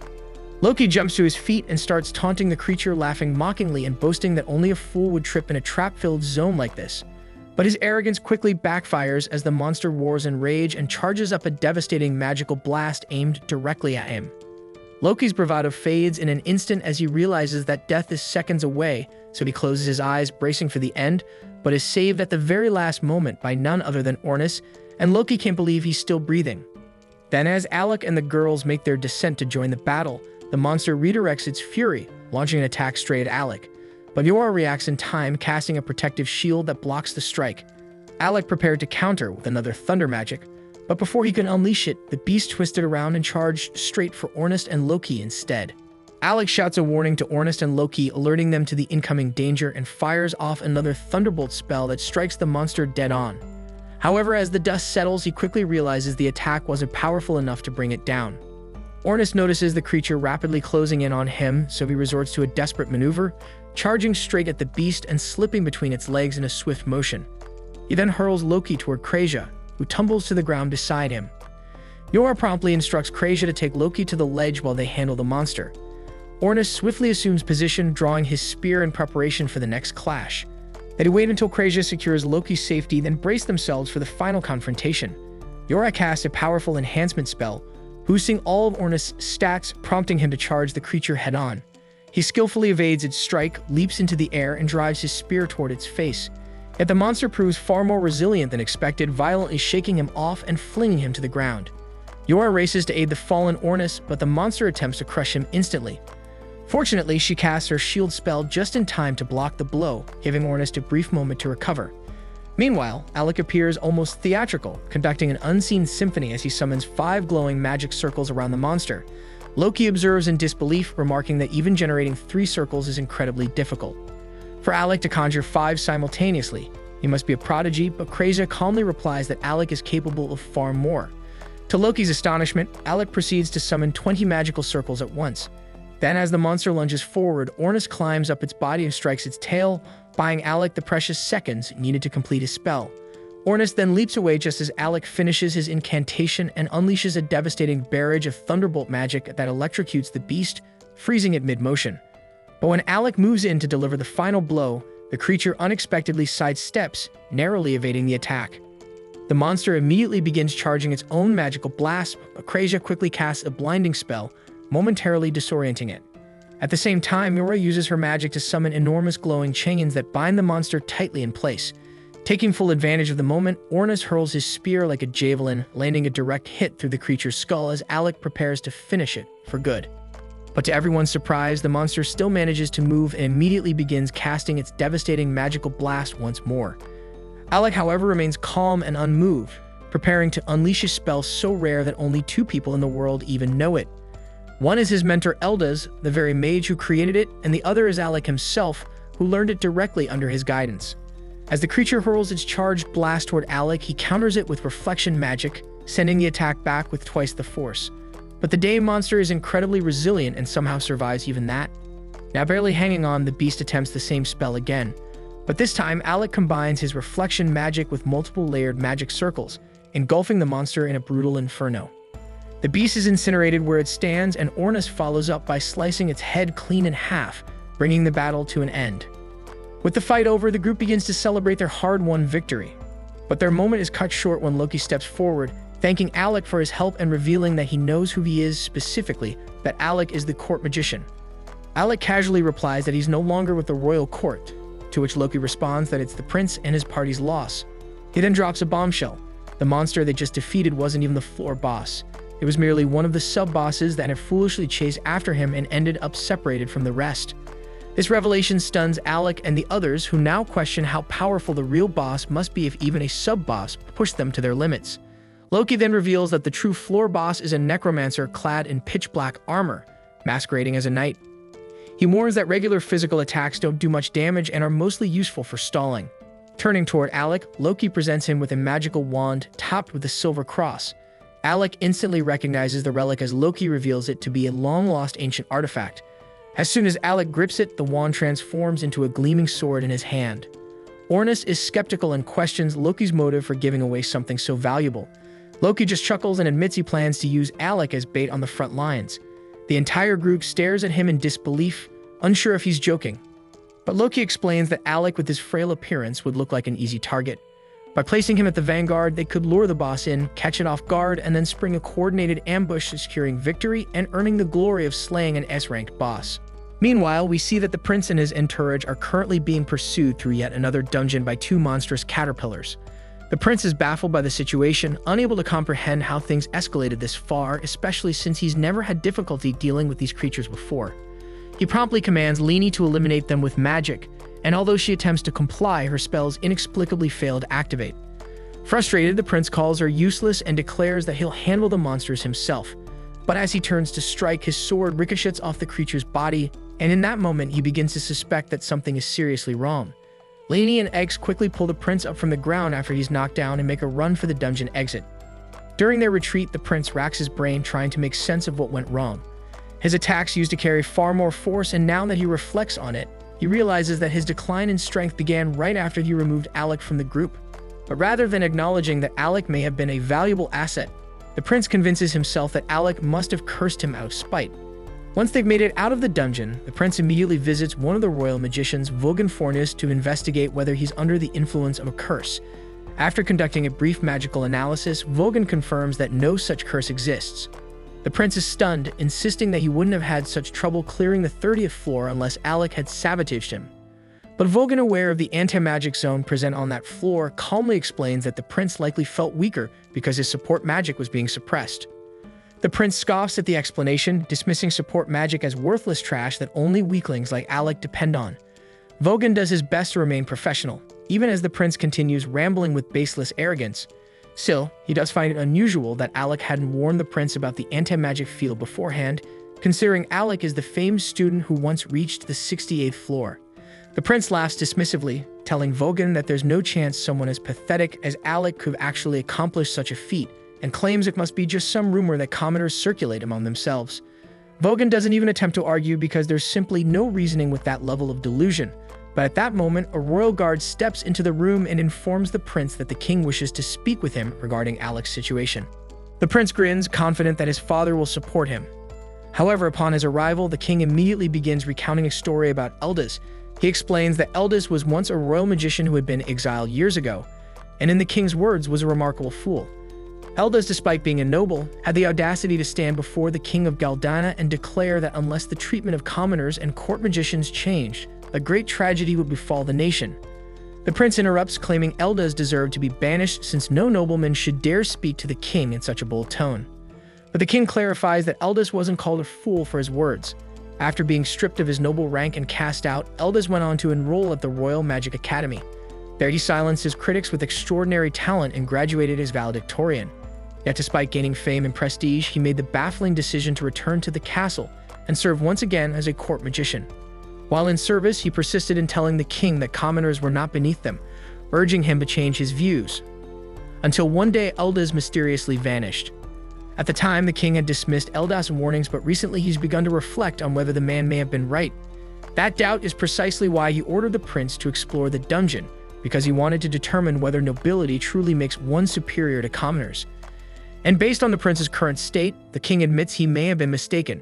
Loki jumps to his feet and starts taunting the creature, laughing mockingly and boasting that only a fool would trip in a trap-filled zone like this. But his arrogance quickly backfires as the monster roars in rage and charges up a devastating magical blast aimed directly at him. Loki's bravado fades in an instant as he realizes that death is seconds away, so he closes his eyes, bracing for the end, but is saved at the very last moment by none other than Ornis, and Loki can't believe he's still breathing. Then as Alec and the girls make their descent to join the battle, the monster redirects its fury, launching an attack straight at Alec. But Yora reacts in time, casting a protective shield that blocks the strike. Alec prepared to counter with another thunder magic, but before he could unleash it, the beast twisted around and charged straight for Ornis and Loki instead. Alec shouts a warning to Ornis and Loki, alerting them to the incoming danger, and fires off another thunderbolt spell that strikes the monster dead on. However, as the dust settles, he quickly realizes the attack wasn't powerful enough to bring it down. Ornis notices the creature rapidly closing in on him, so he resorts to a desperate maneuver, charging straight at the beast and slipping between its legs in a swift motion. He then hurls Loki toward Kreja, who tumbles to the ground beside him. Yora promptly instructs Kreja to take Loki to the ledge while they handle the monster. Ornis swiftly assumes position, drawing his spear in preparation for the next clash. They wait until Kreja secures Loki's safety, then brace themselves for the final confrontation. Yora casts a powerful enhancement spell, boosting all of Ornis' stats, prompting him to charge the creature head-on. He skillfully evades its strike, leaps into the air, and drives his spear toward its face. Yet the monster proves far more resilient than expected, violently shaking him off and flinging him to the ground. Yora races to aid the fallen Ornis, but the monster attempts to crush him instantly. Fortunately, she casts her shield spell just in time to block the blow, giving Ornis a brief moment to recover. Meanwhile, Alec appears almost theatrical, conducting an unseen symphony as he summons 5 glowing magic circles around the monster. Loki observes in disbelief, remarking that even generating 3 circles is incredibly difficult. For Alec to conjure 5 simultaneously, he must be a prodigy, but Kreja calmly replies that Alec is capable of far more. To Loki's astonishment, Alec proceeds to summon 20 magical circles at once. Then, as the monster lunges forward, Ornis climbs up its body and strikes its tail, buying Alec the precious seconds needed to complete his spell. Ornis then leaps away just as Alec finishes his incantation and unleashes a devastating barrage of thunderbolt magic that electrocutes the beast, freezing it mid-motion. But when Alec moves in to deliver the final blow, the creature unexpectedly sidesteps, narrowly evading the attack. The monster immediately begins charging its own magical blast, but Kreja quickly casts a blinding spell, momentarily disorienting it. At the same time, Miura uses her magic to summon enormous glowing chains that bind the monster tightly in place. Taking full advantage of the moment, Ornis hurls his spear like a javelin, landing a direct hit through the creature's skull as Alec prepares to finish it for good. But to everyone's surprise, the monster still manages to move and immediately begins casting its devastating magical blast once more. Alec, however, remains calm and unmoved, preparing to unleash a spell so rare that only 2 people in the world even know it. One is his mentor Eldas, the very mage who created it, and the other is Alec himself, who learned it directly under his guidance. As the creature hurls its charged blast toward Alec, he counters it with reflection magic, sending the attack back with twice the force. But the Dave monster is incredibly resilient and somehow survives even that. Now barely hanging on, the beast attempts the same spell again. But this time, Alec combines his reflection magic with multiple layered magic circles, engulfing the monster in a brutal inferno. The beast is incinerated where it stands, and Ornis follows up by slicing its head clean in half, bringing the battle to an end. With the fight over, the group begins to celebrate their hard-won victory. But their moment is cut short when Loki steps forward, thanking Alec for his help and revealing that he knows who he is, specifically that Alec is the court magician. Alec casually replies that he's no longer with the royal court, to which Loki responds that it's the prince and his party's loss. He then drops a bombshell. The monster they just defeated wasn't even the floor boss. It was merely one of the sub-bosses that had foolishly chased after him and ended up separated from the rest. This revelation stuns Alec and the others, who now question how powerful the real boss must be if even a sub-boss pushed them to their limits. Loki then reveals that the true floor boss is a necromancer clad in pitch-black armor, masquerading as a knight. He warns that regular physical attacks don't do much damage and are mostly useful for stalling. Turning toward Alec, Loki presents him with a magical wand topped with a silver cross. Alec instantly recognizes the relic as Loki reveals it to be a long-lost ancient artifact. As soon as Alec grips it, the wand transforms into a gleaming sword in his hand. Ornis is skeptical and questions Loki's motive for giving away something so valuable. Loki just chuckles and admits he plans to use Alec as bait on the front lines. The entire group stares at him in disbelief, unsure if he's joking. But Loki explains that Alec, with his frail appearance, would look like an easy target. By placing him at the vanguard, they could lure the boss in, catch it off guard, and then spring a coordinated ambush, securing victory and earning the glory of slaying an S-ranked boss. Meanwhile, we see that the prince and his entourage are currently being pursued through yet another dungeon by 2 monstrous caterpillars. The prince is baffled by the situation, unable to comprehend how things escalated this far, especially since he's never had difficulty dealing with these creatures before. He promptly commands Leni to eliminate them with magic, and although she attempts to comply, her spells inexplicably fail to activate. Frustrated, the prince calls her useless and declares that he'll handle the monsters himself. But as he turns to strike, his sword ricochets off the creature's body, and in that moment he begins to suspect that something is seriously wrong. Leni and Eggs quickly pull the prince up from the ground after he's knocked down and make a run for the dungeon exit. During their retreat, the prince racks his brain trying to make sense of what went wrong. His attacks used to carry far more force, and now that he reflects on it, he realizes that his decline in strength began right after he removed Alec from the group. But rather than acknowledging that Alec may have been a valuable asset, the prince convinces himself that Alec must have cursed him out of spite. Once they've made it out of the dungeon, the prince immediately visits one of the royal magicians, Vogan Fornis, to investigate whether he's under the influence of a curse. After conducting a brief magical analysis, Vogan confirms that no such curse exists. The prince is stunned, insisting that he wouldn't have had such trouble clearing the 30th floor unless Alec had sabotaged him. But Vogan, aware of the anti-magic zone present on that floor, calmly explains that the prince likely felt weaker because his support magic was being suppressed. The prince scoffs at the explanation, dismissing support magic as worthless trash that only weaklings like Alec depend on. Vogan does his best to remain professional, even as the prince continues rambling with baseless arrogance. Still, he does find it unusual that Alec hadn't warned the prince about the anti-magic field beforehand, considering Alec is the famed student who once reached the 68th floor. The prince laughs dismissively, telling Vogan that there's no chance someone as pathetic as Alec could actually accomplish such a feat, and claims it must be just some rumor that commenters circulate among themselves. Vogan doesn't even attempt to argue because there's simply no reasoning with that level of delusion. But at that moment, a royal guard steps into the room and informs the prince that the king wishes to speak with him regarding Alec's situation. The prince grins, confident that his father will support him. However, upon his arrival, the king immediately begins recounting a story about Eldas. He explains that Eldas was once a royal magician who had been exiled years ago, and in the king's words, was a remarkable fool. Eldas, despite being a noble, had the audacity to stand before the king of Galdana and declare that unless the treatment of commoners and court magicians changed, a great tragedy would befall the nation. The prince interrupts, claiming Eldas deserved to be banished since no nobleman should dare speak to the king in such a bold tone. But the king clarifies that Eldas wasn't called a fool for his words. After being stripped of his noble rank and cast out, Eldas went on to enroll at the Royal Magic Academy. There he silenced his critics with extraordinary talent and graduated as valedictorian. Yet despite gaining fame and prestige, he made the baffling decision to return to the castle and serve once again as a court magician. While in service, he persisted in telling the king that commoners were not beneath them, urging him to change his views. Until one day, Eldas mysteriously vanished. At the time, the king had dismissed Eldas' warnings, but recently he's begun to reflect on whether the man may have been right. That doubt is precisely why he ordered the prince to explore the dungeon, because he wanted to determine whether nobility truly makes one superior to commoners. And based on the prince's current state, the king admits he may have been mistaken.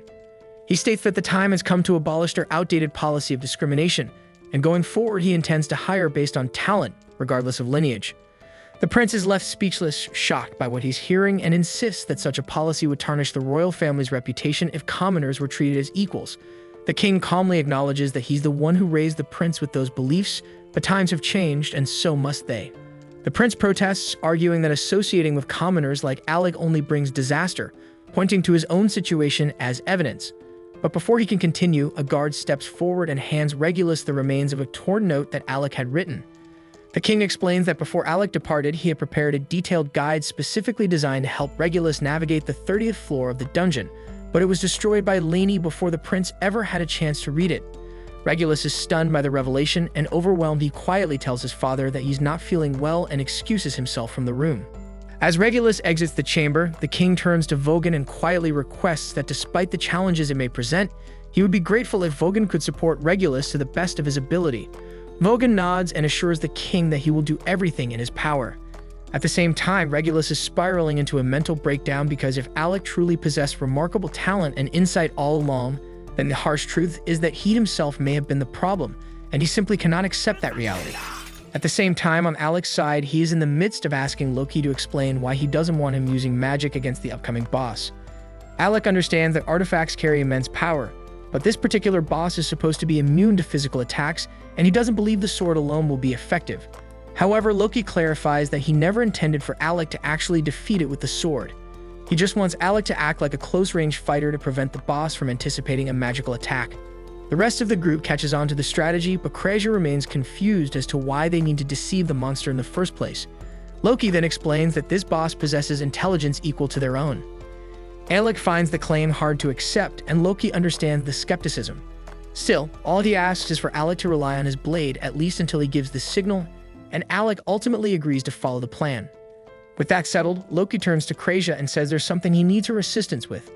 He states that the time has come to abolish their outdated policy of discrimination, and going forward he intends to hire based on talent, regardless of lineage. The prince is left speechless, shocked by what he's hearing, and insists that such a policy would tarnish the royal family's reputation if commoners were treated as equals. The king calmly acknowledges that he's the one who raised the prince with those beliefs, but times have changed, and so must they. The prince protests, arguing that associating with commoners like Alec only brings disaster, pointing to his own situation as evidence. But before he can continue, a guard steps forward and hands Regulus the remains of a torn note that Alec had written. The king explains that before Alec departed, he had prepared a detailed guide specifically designed to help Regulus navigate the 30th floor of the dungeon, but it was destroyed by Laney before the prince ever had a chance to read it. Regulus is stunned by the revelation, and overwhelmed, he quietly tells his father that he's not feeling well and excuses himself from the room. As Regulus exits the chamber, the king turns to Vogan and quietly requests that despite the challenges it may present, he would be grateful if Vogan could support Regulus to the best of his ability. Vogan nods and assures the king that he will do everything in his power. At the same time, Regulus is spiraling into a mental breakdown because if Alec truly possessed remarkable talent and insight all along, then the harsh truth is that he himself may have been the problem, and he simply cannot accept that reality. At the same time, on Alec's side, he is in the midst of asking Loki to explain why he doesn't want him using magic against the upcoming boss. Alec understands that artifacts carry immense power, but this particular boss is supposed to be immune to physical attacks, and he doesn't believe the sword alone will be effective. However, Loki clarifies that he never intended for Alec to actually defeat it with the sword. He just wants Alec to act like a close-range fighter to prevent the boss from anticipating a magical attack. The rest of the group catches on to the strategy, but Kreja remains confused as to why they need to deceive the monster in the first place. Loki then explains that this boss possesses intelligence equal to their own. Alec finds the claim hard to accept, and Loki understands the skepticism. Still, all he asks is for Alec to rely on his blade, at least until he gives the signal, and Alec ultimately agrees to follow the plan. With that settled, Loki turns to Kreja and says there's something he needs her assistance with.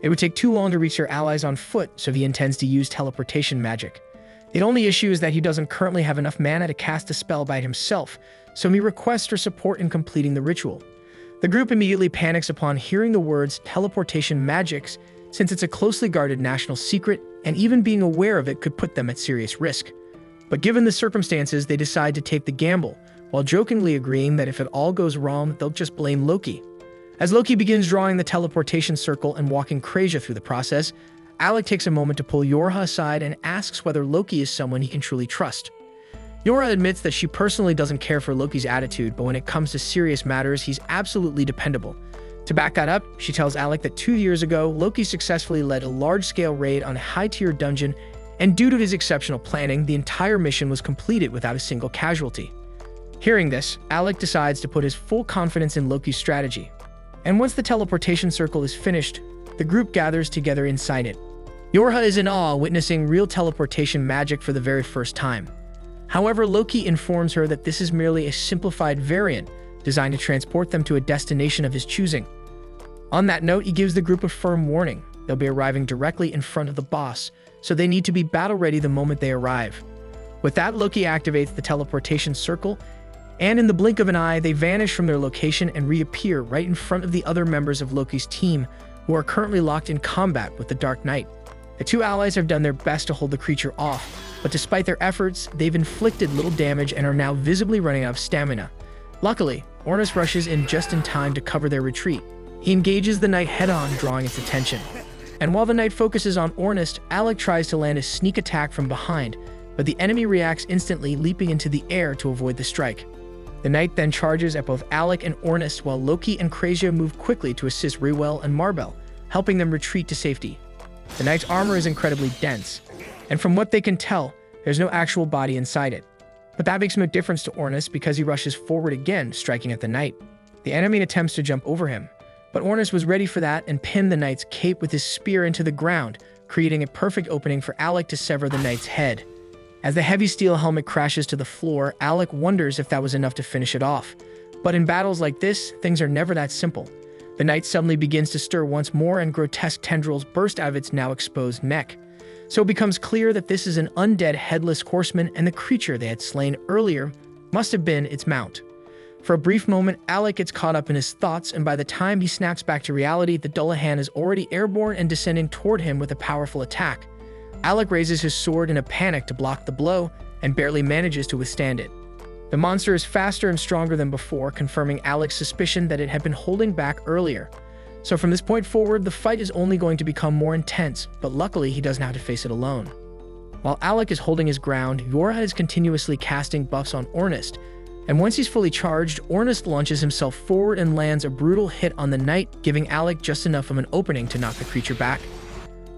It would take too long to reach their allies on foot, so he intends to use teleportation magic. The only issue is that he doesn't currently have enough mana to cast a spell by himself, so he requests her support in completing the ritual. The group immediately panics upon hearing the words teleportation magics, since it's a closely guarded national secret, and even being aware of it could put them at serious risk. But given the circumstances, they decide to take the gamble, while jokingly agreeing that if it all goes wrong, they'll just blame Loki. As Loki begins drawing the teleportation circle and walking Kreja through the process, Alec takes a moment to pull Yorha aside and asks whether Loki is someone he can truly trust. Yorha admits that she personally doesn't care for Loki's attitude, but when it comes to serious matters, he's absolutely dependable. To back that up, she tells Alec that 2 years ago, Loki successfully led a large-scale raid on a high-tier dungeon, and due to his exceptional planning, the entire mission was completed without a single casualty. Hearing this, Alec decides to put his full confidence in Loki's strategy. And once the teleportation circle is finished, the group gathers together inside it. Yorha is in awe, witnessing real teleportation magic for the very first time. However, Loki informs her that this is merely a simplified variant designed to transport them to a destination of his choosing. On that note, he gives the group a firm warning. They'll be arriving directly in front of the boss, so they need to be battle-ready the moment they arrive. With that, Loki activates the teleportation circle, and in the blink of an eye, they vanish from their location and reappear right in front of the other members of Loki's team, who are currently locked in combat with the Dark Knight. The two allies have done their best to hold the creature off, but despite their efforts, they've inflicted little damage and are now visibly running out of stamina. Luckily, Ornis rushes in just in time to cover their retreat. He engages the knight head-on, drawing its attention. And while the knight focuses on Ornis, Alec tries to land a sneak attack from behind, but the enemy reacts instantly, leaping into the air to avoid the strike. The knight then charges at both Alec and Ornis, while Loki and Krazia move quickly to assist Rewell and Marbell, helping them retreat to safety. The knight's armor is incredibly dense, and from what they can tell, there's no actual body inside it. But that makes no difference to Ornis because he rushes forward again, striking at the knight. The enemy attempts to jump over him, but Ornis was ready for that and pinned the knight's cape with his spear into the ground, creating a perfect opening for Alec to sever the knight's head. As the heavy steel helmet crashes to the floor, Alec wonders if that was enough to finish it off. But in battles like this, things are never that simple. The knight suddenly begins to stir once more and grotesque tendrils burst out of its now exposed neck. So it becomes clear that this is an undead headless horseman, and the creature they had slain earlier must have been its mount. For a brief moment, Alec gets caught up in his thoughts, and by the time he snaps back to reality, the Dullahan is already airborne and descending toward him with a powerful attack. Alec raises his sword in a panic to block the blow, and barely manages to withstand it. The monster is faster and stronger than before, confirming Alec's suspicion that it had been holding back earlier. So from this point forward, the fight is only going to become more intense, but luckily he doesn't have to face it alone. While Alec is holding his ground, Yorha is continuously casting buffs on Ornis, and once he's fully charged, Ornis launches himself forward and lands a brutal hit on the knight, giving Alec just enough of an opening to knock the creature back.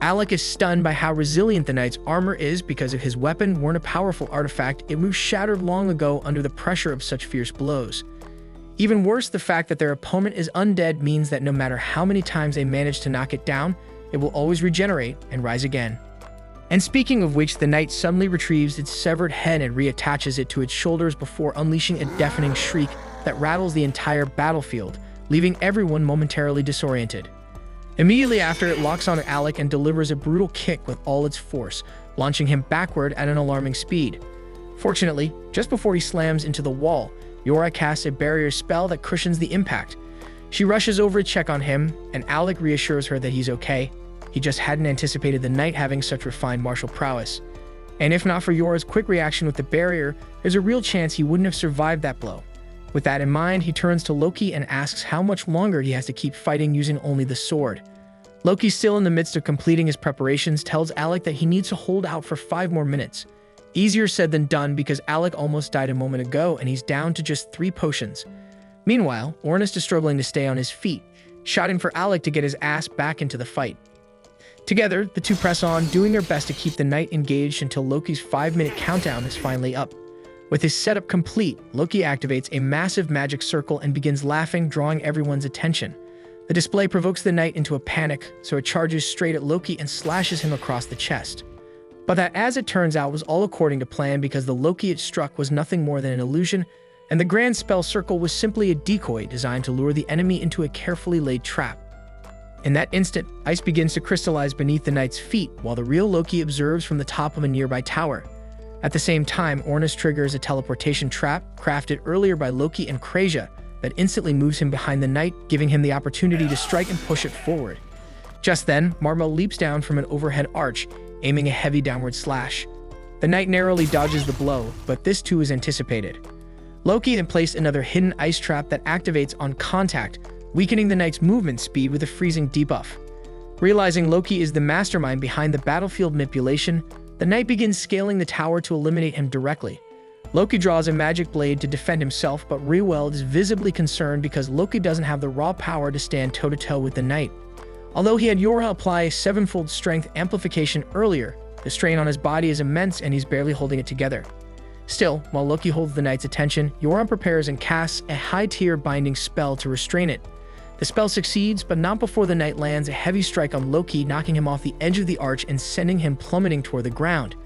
Alec is stunned by how resilient the knight's armor is because if his weapon weren't a powerful artifact, it would have shattered long ago under the pressure of such fierce blows. Even worse, the fact that their opponent is undead means that no matter how many times they manage to knock it down, it will always regenerate and rise again. And speaking of which, the knight suddenly retrieves its severed head and reattaches it to its shoulders before unleashing a deafening shriek that rattles the entire battlefield, leaving everyone momentarily disoriented. Immediately after, it locks on Alec and delivers a brutal kick with all its force, launching him backward at an alarming speed. Fortunately, just before he slams into the wall, Yorha casts a barrier spell that cushions the impact. She rushes over to check on him, and Alec reassures her that he's okay. He just hadn't anticipated the knight having such refined martial prowess. And if not for Yorha's quick reaction with the barrier, there's a real chance he wouldn't have survived that blow. With that in mind, he turns to Loki and asks how much longer he has to keep fighting using only the sword. Loki, still in the midst of completing his preparations, tells Alec that he needs to hold out for 5 more minutes. Easier said than done because Alec almost died a moment ago and he's down to just 3 potions. Meanwhile, Ornis is struggling to stay on his feet, shouting for Alec to get his ass back into the fight. Together, the two press on, doing their best to keep the knight engaged until Loki's 5-minute countdown is finally up. With his setup complete, Loki activates a massive magic circle and begins laughing, drawing everyone's attention. The display provokes the knight into a panic, so it charges straight at Loki and slashes him across the chest. But that, as it turns out, was all according to plan because the Loki it struck was nothing more than an illusion, and the grand spell circle was simply a decoy designed to lure the enemy into a carefully laid trap. In that instant, ice begins to crystallize beneath the knight's feet, while the real Loki observes from the top of a nearby tower. At the same time, Ornis triggers a teleportation trap crafted earlier by Loki and Krazia that instantly moves him behind the knight, giving him the opportunity to strike and push it forward. Just then, Marbell leaps down from an overhead arch, aiming a heavy downward slash. The knight narrowly dodges the blow, but this too is anticipated. Loki then placed another hidden ice trap that activates on contact, weakening the knight's movement speed with a freezing debuff. Realizing Loki is the mastermind behind the battlefield manipulation, the knight begins scaling the tower to eliminate him directly. Loki draws a magic blade to defend himself, but Rewell is visibly concerned because Loki doesn't have the raw power to stand toe-to-toe with the knight. Although he had Yorha apply a 7-fold strength amplification earlier, the strain on his body is immense and he's barely holding it together. Still, while Loki holds the knight's attention, Yorha prepares and casts a high-tier binding spell to restrain it. The spell succeeds, but not before the knight lands a heavy strike on Loki, knocking him off the edge of the arch and sending him plummeting toward the ground.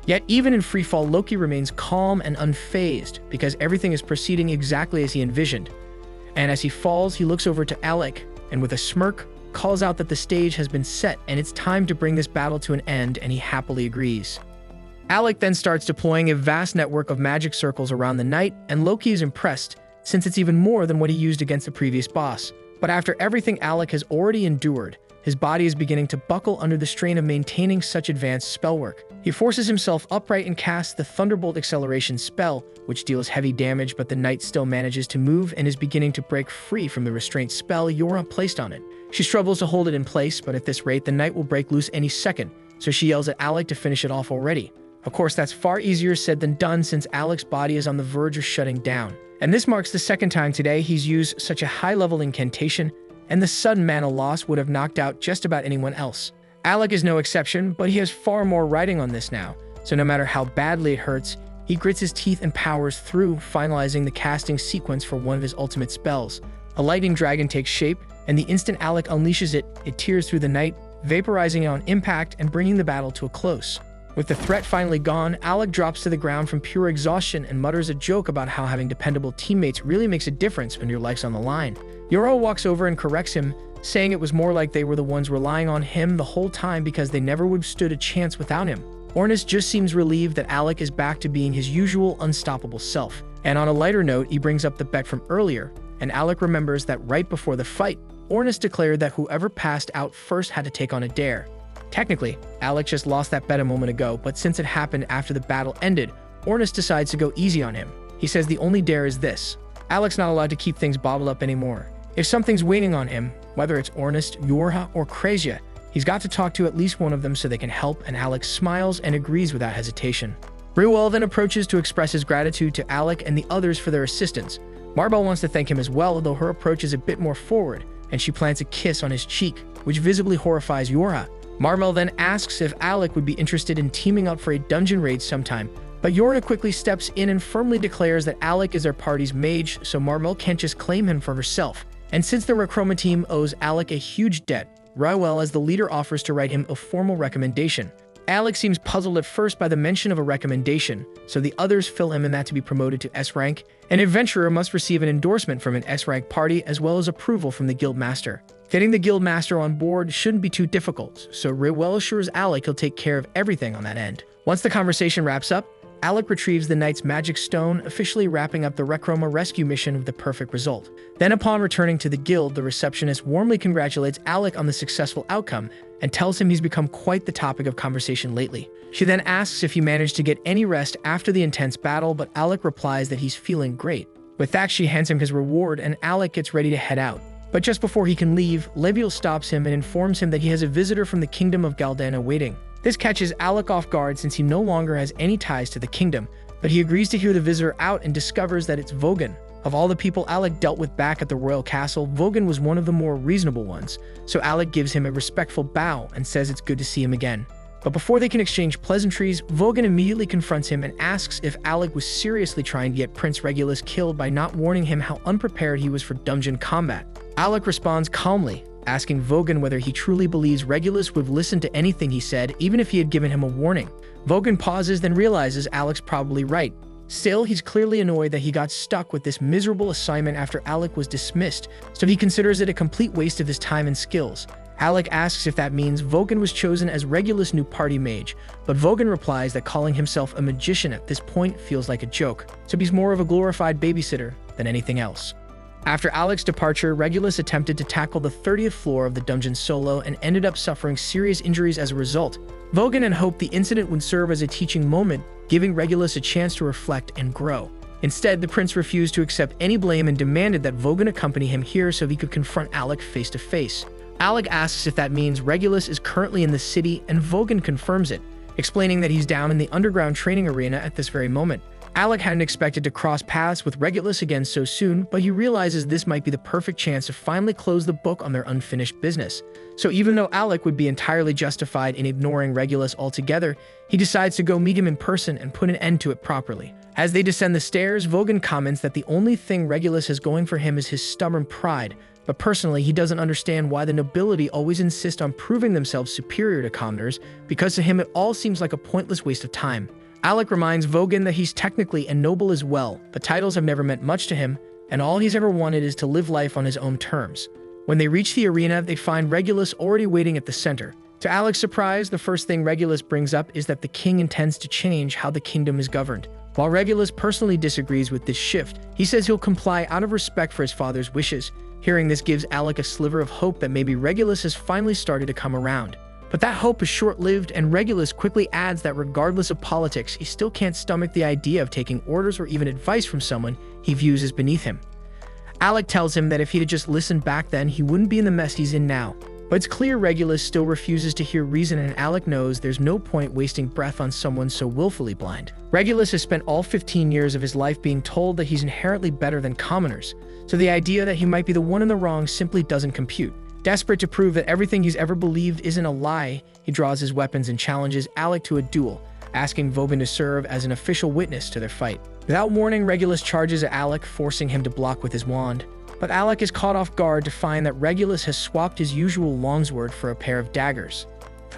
Yet even in freefall, Loki remains calm and unfazed because everything is proceeding exactly as he envisioned. And as he falls, he looks over to Alec and with a smirk, calls out that the stage has been set and it's time to bring this battle to an end, and he happily agrees. Alec then starts deploying a vast network of magic circles around the knight, and Loki is impressed since it's even more than what he used against the previous boss. But after everything Alec has already endured, His body is beginning to buckle under the strain of maintaining such advanced spell work. He forces himself upright and casts the Thunderbolt Acceleration spell, which deals heavy damage, but the knight still manages to move and is beginning to break free from the restraint spell Yora placed on it. She struggles to hold it in place, but at this rate, the knight will break loose any second, so she yells at Alec to finish it off already. Of course, that's far easier said than done since Alec's body is on the verge of shutting down. And this marks the second time today he's used such a high-level incantation, and the sudden mana loss would have knocked out just about anyone else. Alec is no exception, but he has far more riding on this now, so no matter how badly it hurts, he grits his teeth and powers through, finalizing the casting sequence for one of his ultimate spells. A lightning dragon takes shape, and the instant Alec unleashes it, it tears through the night, vaporizing it on impact and bringing the battle to a close. With the threat finally gone, Alec drops to the ground from pure exhaustion and mutters a joke about how having dependable teammates really makes a difference when your life's on the line. Yoro walks over and corrects him, saying it was more like they were the ones relying on him the whole time because they never would have stood a chance without him. Ornis just seems relieved that Alec is back to being his usual unstoppable self. And on a lighter note, he brings up the bet from earlier, and Alec remembers that right before the fight, Ornis declared that whoever passed out first had to take on a dare. Technically, Alec just lost that bet a moment ago, but since it happened after the battle ended, Ornis decides to go easy on him. He says the only dare is this. Alec's not allowed to keep things bottled up anymore. If something's waiting on him, whether it's Ornis, Yorha, or Krazia, he's got to talk to at least one of them so they can help, and Alec smiles and agrees without hesitation. Ruel then approaches to express his gratitude to Alec and the others for their assistance. Marbell wants to thank him as well, though her approach is a bit more forward, and she plants a kiss on his cheek, which visibly horrifies Yorha. Marbell then asks if Alec would be interested in teaming up for a dungeon raid sometime, but Yorha quickly steps in and firmly declares that Alec is their party's mage, so Marbell can't just claim him for herself. And since the Rechroma team owes Alec a huge debt, Ruel as the leader offers to write him a formal recommendation. Alec seems puzzled at first by the mention of a recommendation, so the others fill him in that to be promoted to S rank. An adventurer must receive an endorsement from an S rank party as well as approval from the guild master. Getting the guild master on board shouldn't be too difficult, so Ruel assures Alec he'll take care of everything on that end. Once the conversation wraps up, Alec retrieves the knight's magic stone, officially wrapping up the Rechroma rescue mission with the perfect result. Then upon returning to the guild, the receptionist warmly congratulates Alec on the successful outcome and tells him he's become quite the topic of conversation lately. She then asks if he managed to get any rest after the intense battle, but Alec replies that he's feeling great. With that, she hands him his reward and Alec gets ready to head out. But just before he can leave, Leviel stops him and informs him that he has a visitor from the kingdom of Galdana waiting. This catches Alec off guard since he no longer has any ties to the kingdom, but he agrees to hear the visitor out and discovers that it's Vogan. Of all the people Alec dealt with back at the royal castle, Vogan was one of the more reasonable ones, so Alec gives him a respectful bow and says it's good to see him again. But before they can exchange pleasantries, Vogan immediately confronts him and asks if Alec was seriously trying to get Prince Regulus killed by not warning him how unprepared he was for dungeon combat. Alec responds calmly, asking Vogan whether he truly believes Regulus would have listened to anything he said, even if he had given him a warning. Vogan pauses, then realizes Alec's probably right. Still, he's clearly annoyed that he got stuck with this miserable assignment after Alec was dismissed, so he considers it a complete waste of his time and skills. Alec asks if that means Vogan was chosen as Regulus' new party mage, but Vogan replies that calling himself a magician at this point feels like a joke, so he's more of a glorified babysitter than anything else. After Alec's departure, Regulus attempted to tackle the 30th floor of the dungeon solo and ended up suffering serious injuries as a result. Vogan had hoped the incident would serve as a teaching moment, giving Regulus a chance to reflect and grow. Instead, the prince refused to accept any blame and demanded that Vogan accompany him here so he could confront Alec face to face. Alec asks if that means Regulus is currently in the city, and Vogan confirms it, explaining that he's down in the underground training arena at this very moment. Alec hadn't expected to cross paths with Regulus again so soon, but he realizes this might be the perfect chance to finally close the book on their unfinished business. So even though Alec would be entirely justified in ignoring Regulus altogether, he decides to go meet him in person and put an end to it properly. As they descend the stairs, Vogan comments that the only thing Regulus has going for him is his stubborn pride, but personally he doesn't understand why the nobility always insist on proving themselves superior to commoners, because to him it all seems like a pointless waste of time. Alec reminds Vogan that he's technically a noble as well, but titles have never meant much to him, and all he's ever wanted is to live life on his own terms. When they reach the arena, they find Regulus already waiting at the center. To Alec's surprise, the first thing Regulus brings up is that the king intends to change how the kingdom is governed. While Regulus personally disagrees with this shift, he says he'll comply out of respect for his father's wishes. Hearing this gives Alec a sliver of hope that maybe Regulus has finally started to come around. But that hope is short-lived, and Regulus quickly adds that regardless of politics, he still can't stomach the idea of taking orders or even advice from someone he views as beneath him. Alec tells him that if he had just listened back then, he wouldn't be in the mess he's in now. But it's clear Regulus still refuses to hear reason, and Alec knows there's no point wasting breath on someone so willfully blind. Regulus has spent all 15 years of his life being told that he's inherently better than commoners, so the idea that he might be the one in the wrong simply doesn't compute. Desperate to prove that everything he's ever believed isn't a lie, he draws his weapons and challenges Alec to a duel, asking Vogan to serve as an official witness to their fight. Without warning, Regulus charges at Alec, forcing him to block with his wand. But Alec is caught off guard to find that Regulus has swapped his usual longsword for a pair of daggers.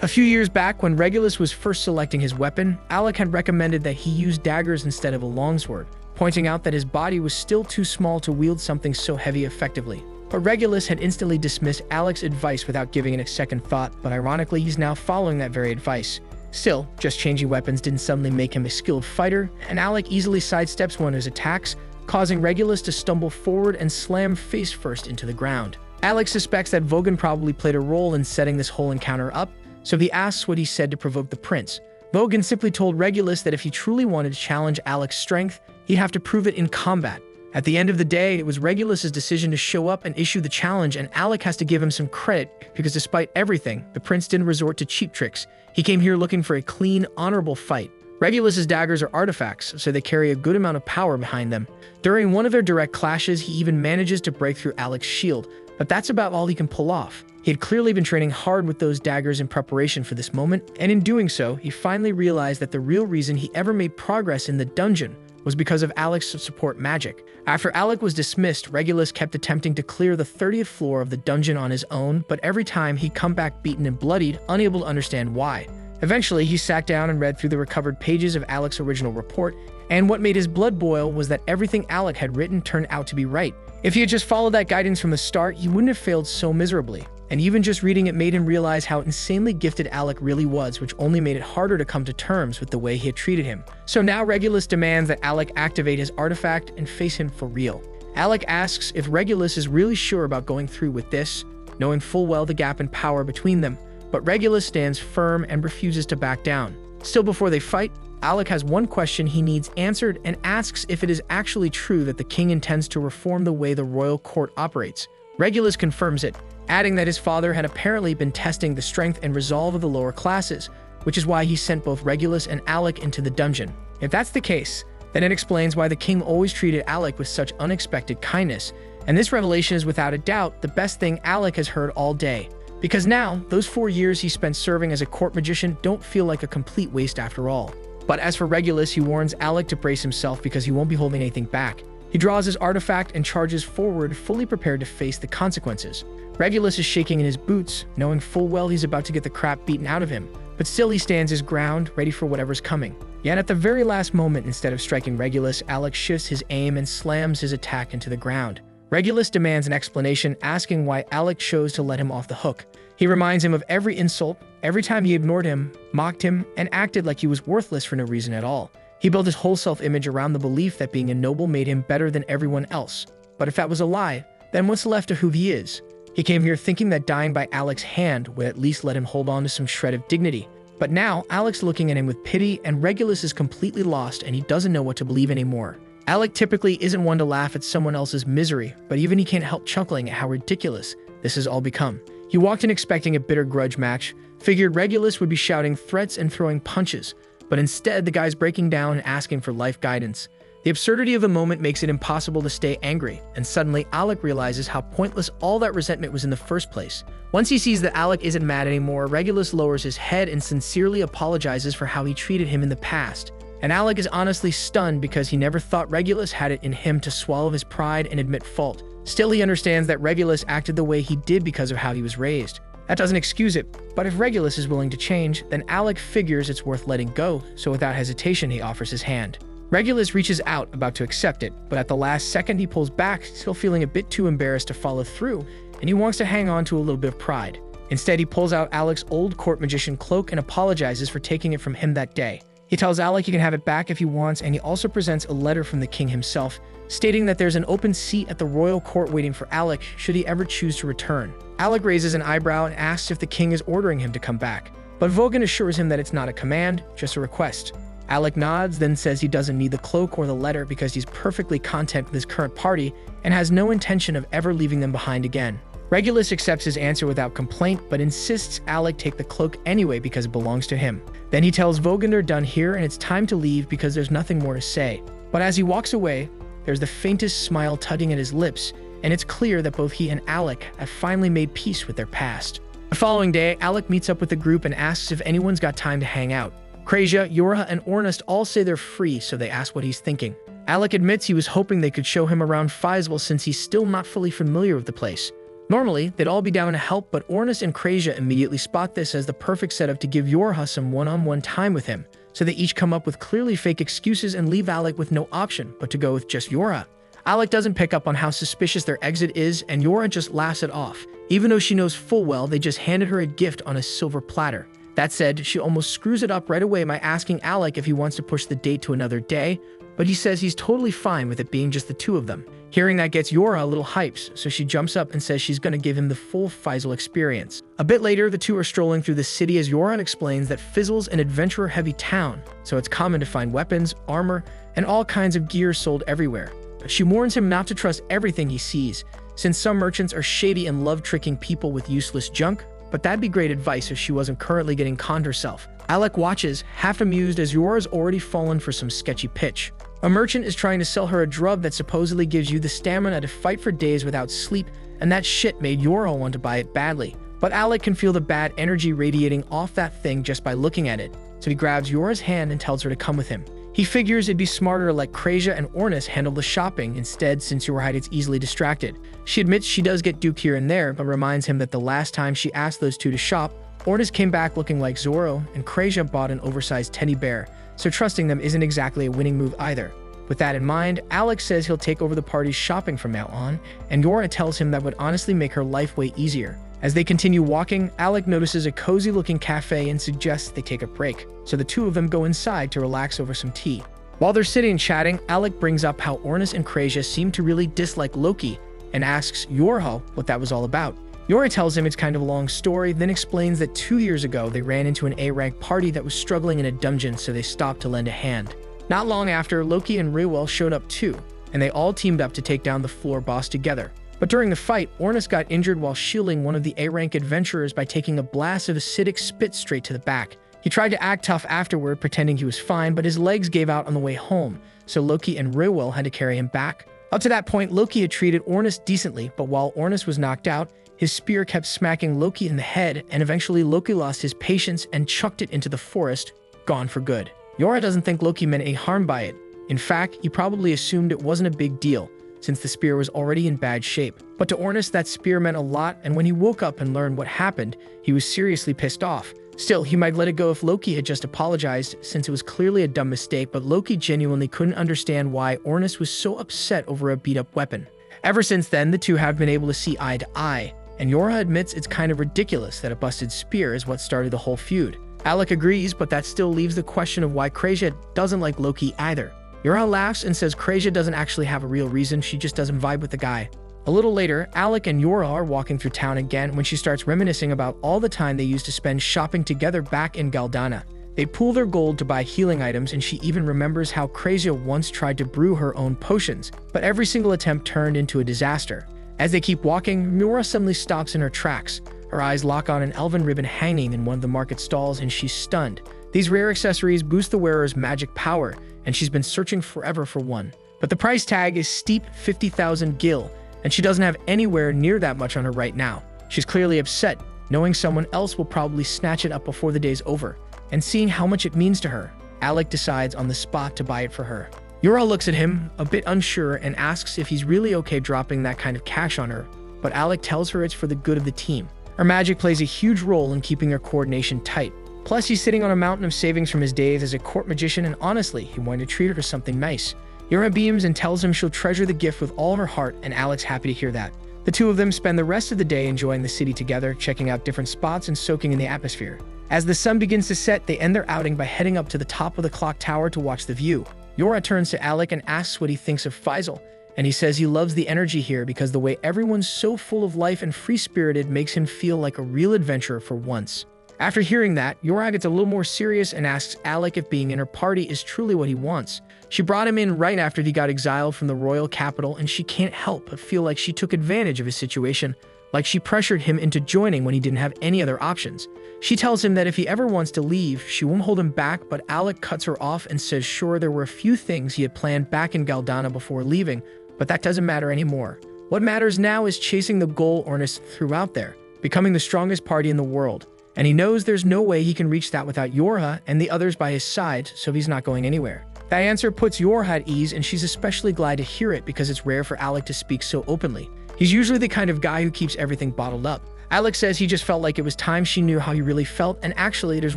A few years back, when Regulus was first selecting his weapon, Alec had recommended that he use daggers instead of a longsword, pointing out that his body was still too small to wield something so heavy effectively. But Regulus had instantly dismissed Alec's advice without giving it a second thought, but ironically, he's now following that very advice. Still, just changing weapons didn't suddenly make him a skilled fighter, and Alec easily sidesteps one of his attacks, causing Regulus to stumble forward and slam face first into the ground. Alec suspects that Vogan probably played a role in setting this whole encounter up, so he asks what he said to provoke the prince. Vogan simply told Regulus that if he truly wanted to challenge Alec's strength, he'd have to prove it in combat. At the end of the day, it was Regulus' decision to show up and issue the challenge, and Alec has to give him some credit because despite everything, the prince didn't resort to cheap tricks. He came here looking for a clean, honorable fight. Regulus' daggers are artifacts, so they carry a good amount of power behind them. During one of their direct clashes, he even manages to break through Alec's shield, but that's about all he can pull off. He had clearly been training hard with those daggers in preparation for this moment, and in doing so, he finally realized that the real reason he ever made progress in the dungeon was because of Alec's support magic. After Alec was dismissed, Regulus kept attempting to clear the 30th floor of the dungeon on his own, but every time he'd come back beaten and bloodied, unable to understand why. Eventually, he sat down and read through the recovered pages of Alec's original report, and what made his blood boil was that everything Alec had written turned out to be right. If he had just followed that guidance from the start, he wouldn't have failed so miserably. And even just reading it made him realize how insanely gifted Alec really was, which only made it harder to come to terms with the way he had treated him. So now Regulus demands that Alec activate his artifact and face him for real. Alec asks if Regulus is really sure about going through with this, knowing full well the gap in power between them, but Regulus stands firm and refuses to back down. Still, before they fight, Alec has one question he needs answered and asks if it is actually true that the king intends to reform the way the royal court operates. Regulus confirms it, adding that his father had apparently been testing the strength and resolve of the lower classes, which is why he sent both Regulus and Alec into the dungeon. If that's the case, then it explains why the king always treated Alec with such unexpected kindness, and this revelation is without a doubt the best thing Alec has heard all day. Because now, those 4 years he spent serving as a court magician don't feel like a complete waste after all. But as for Regulus, he warns Alec to brace himself because he won't be holding anything back. He draws his artifact and charges forward, fully prepared to face the consequences. Regulus is shaking in his boots, knowing full well he's about to get the crap beaten out of him, but still he stands his ground, ready for whatever's coming. Yet at the very last moment, instead of striking Regulus, Alec shifts his aim and slams his attack into the ground. Regulus demands an explanation, asking why Alec chose to let him off the hook. He reminds him of every insult, every time he ignored him, mocked him, and acted like he was worthless for no reason at all. He built his whole self-image around the belief that being a noble made him better than everyone else. But if that was a lie, then what's left of who he is? He came here thinking that dying by Alec's hand would at least let him hold on to some shred of dignity. But now, Alec's looking at him with pity, and Regulus is completely lost and he doesn't know what to believe anymore. Alec typically isn't one to laugh at someone else's misery, but even he can't help chuckling at how ridiculous this has all become. He walked in expecting a bitter grudge match, figured Regulus would be shouting threats and throwing punches, but instead the guy's breaking down and asking for life guidance. The absurdity of the moment makes it impossible to stay angry, and suddenly Alec realizes how pointless all that resentment was in the first place. Once he sees that Alec isn't mad anymore, Regulus lowers his head and sincerely apologizes for how he treated him in the past. And Alec is honestly stunned because he never thought Regulus had it in him to swallow his pride and admit fault. Still, he understands that Regulus acted the way he did because of how he was raised. That doesn't excuse it, but if Regulus is willing to change, then Alec figures it's worth letting go, so without hesitation he offers his hand. Regulus reaches out, about to accept it, but at the last second he pulls back, still feeling a bit too embarrassed to follow through, and he wants to hang on to a little bit of pride. Instead, he pulls out Alec's old court magician cloak and apologizes for taking it from him that day. He tells Alec he can have it back if he wants, and he also presents a letter from the king himself, stating that there's an open seat at the royal court waiting for Alec should he ever choose to return. Alec raises an eyebrow and asks if the king is ordering him to come back, but Vogan assures him that it's not a command, just a request. Alec nods, then says he doesn't need the cloak or the letter because he's perfectly content with his current party and has no intention of ever leaving them behind again. Regulus accepts his answer without complaint, but insists Alec take the cloak anyway because it belongs to him. Then he tells Vogan they're done here and it's time to leave because there's nothing more to say. But as he walks away, there's the faintest smile tugging at his lips, and it's clear that both he and Alec have finally made peace with their past. The following day, Alec meets up with the group and asks if anyone's got time to hang out. Krasia, Yorha, and Ornest all say they're free, so they ask what he's thinking. Alec admits he was hoping they could show him around Feiswell since he's still not fully familiar with the place. Normally, they'd all be down to help, but Ornest and Krasia immediately spot this as the perfect setup to give Yorha some one-on-one time with him, so they each come up with clearly fake excuses and leave Alec with no option but to go with just Yorha. Alec doesn't pick up on how suspicious their exit is, and Yorha just laughs it off, even though she knows full well they just handed her a gift on a silver platter. That said, she almost screws it up right away by asking Alec if he wants to push the date to another day, but he says he's totally fine with it being just the two of them. Hearing that gets Yorha a little hyped, so she jumps up and says she's going to give him the full Feiswell experience. A bit later, the two are strolling through the city as Yorha explains that Fizzle's an adventurer-heavy town, so it's common to find weapons, armor, and all kinds of gear sold everywhere. She warns him not to trust everything he sees, since some merchants are shady and love tricking people with useless junk, but that'd be great advice if she wasn't currently getting conned herself. Alec watches, half amused as Yorha's already fallen for some sketchy pitch. A merchant is trying to sell her a drug that supposedly gives you the stamina to fight for days without sleep, and that shit made Yorha want to buy it badly. But Alec can feel the bad energy radiating off that thing just by looking at it, so he grabs Yorha's hand and tells her to come with him. He figures it'd be smarter to let Krasia and Ornest handle the shopping instead since Yorha gets easily distracted. She admits she does get duped here and there, but reminds him that the last time she asked those two to shop, Ornest came back looking like Zorro, and Krasia bought an oversized teddy bear, so trusting them isn't exactly a winning move either. With that in mind, Alec says he'll take over the party's shopping from now on, and Yorha tells him that would honestly make her life way easier. As they continue walking, Alec notices a cozy-looking cafe and suggests they take a break, so the two of them go inside to relax over some tea. While they're sitting and chatting, Alec brings up how Ornest and Krasia seem to really dislike Loki, and asks Yorha what that was all about. Yorha tells him it's kind of a long story, then explains that 2 years ago they ran into an A-rank party that was struggling in a dungeon, so they stopped to lend a hand. Not long after, Loki and Rewell showed up too, and they all teamed up to take down the floor boss together. But during the fight, Ornest got injured while shielding one of the A-rank adventurers by taking a blast of acidic spit straight to the back. He tried to act tough afterward, pretending he was fine, but his legs gave out on the way home, so Loki and Rewell had to carry him back. Up to that point, Loki had treated Ornest decently, but while Ornest was knocked out, his spear kept smacking Loki in the head, and eventually Loki lost his patience and chucked it into the forest, gone for good. Yorha doesn't think Loki meant any harm by it. In fact, he probably assumed it wasn't a big deal, since the spear was already in bad shape. But to Ornest, that spear meant a lot, and when he woke up and learned what happened, he was seriously pissed off. Still, he might let it go if Loki had just apologized, since it was clearly a dumb mistake, but Loki genuinely couldn't understand why Ornest was so upset over a beat-up weapon. Ever since then, the two have been able to see eye to eye, and Yorha admits it's kind of ridiculous that a busted spear is what started the whole feud. Alec agrees, but that still leaves the question of why Krasia doesn't like Loki either. Yorha laughs and says Krasia doesn't actually have a real reason, she just doesn't vibe with the guy. A little later, Alec and Yorha are walking through town again when she starts reminiscing about all the time they used to spend shopping together back in Galdana. They pool their gold to buy healing items, and she even remembers how Krasia once tried to brew her own potions, but every single attempt turned into a disaster. As they keep walking, Yorha suddenly stops in her tracks. Her eyes lock on an elven ribbon hanging in one of the market stalls, and she's stunned. These rare accessories boost the wearer's magic power, and she's been searching forever for one. But the price tag is steep 50,000 gil, and she doesn't have anywhere near that much on her right now. She's clearly upset, knowing someone else will probably snatch it up before the day's over. And seeing how much it means to her, Alec decides on the spot to buy it for her. Yorha looks at him, a bit unsure, and asks if he's really okay dropping that kind of cash on her, but Alec tells her it's for the good of the team. Her magic plays a huge role in keeping their coordination tight. Plus, he's sitting on a mountain of savings from his days as a court magician, and honestly, he wanted to treat her to something nice. Yorha beams and tells him she'll treasure the gift with all her heart, and Alec's happy to hear that. The two of them spend the rest of the day enjoying the city together, checking out different spots and soaking in the atmosphere. As the sun begins to set, they end their outing by heading up to the top of the clock tower to watch the view. Yora turns to Alec and asks what he thinks of Faisal, and he says he loves the energy here because the way everyone's so full of life and free-spirited makes him feel like a real adventurer for once. After hearing that, Yora gets a little more serious and asks Alec if being in her party is truly what he wants. She brought him in right after he got exiled from the royal capital, and she can't help but feel like she took advantage of his situation, like she pressured him into joining when he didn't have any other options. She tells him that if he ever wants to leave, she won't hold him back, but Alec cuts her off and says sure, there were a few things he had planned back in Galdana before leaving, but that doesn't matter anymore. What matters now is chasing the goal Ernest threw out there, becoming the strongest party in the world. And he knows there's no way he can reach that without Yorha and the others by his side, so he's not going anywhere. That answer puts Yorha at ease, and she's especially glad to hear it because it's rare for Alec to speak so openly. He's usually the kind of guy who keeps everything bottled up. Alec says he just felt like it was time she knew how he really felt, and actually there's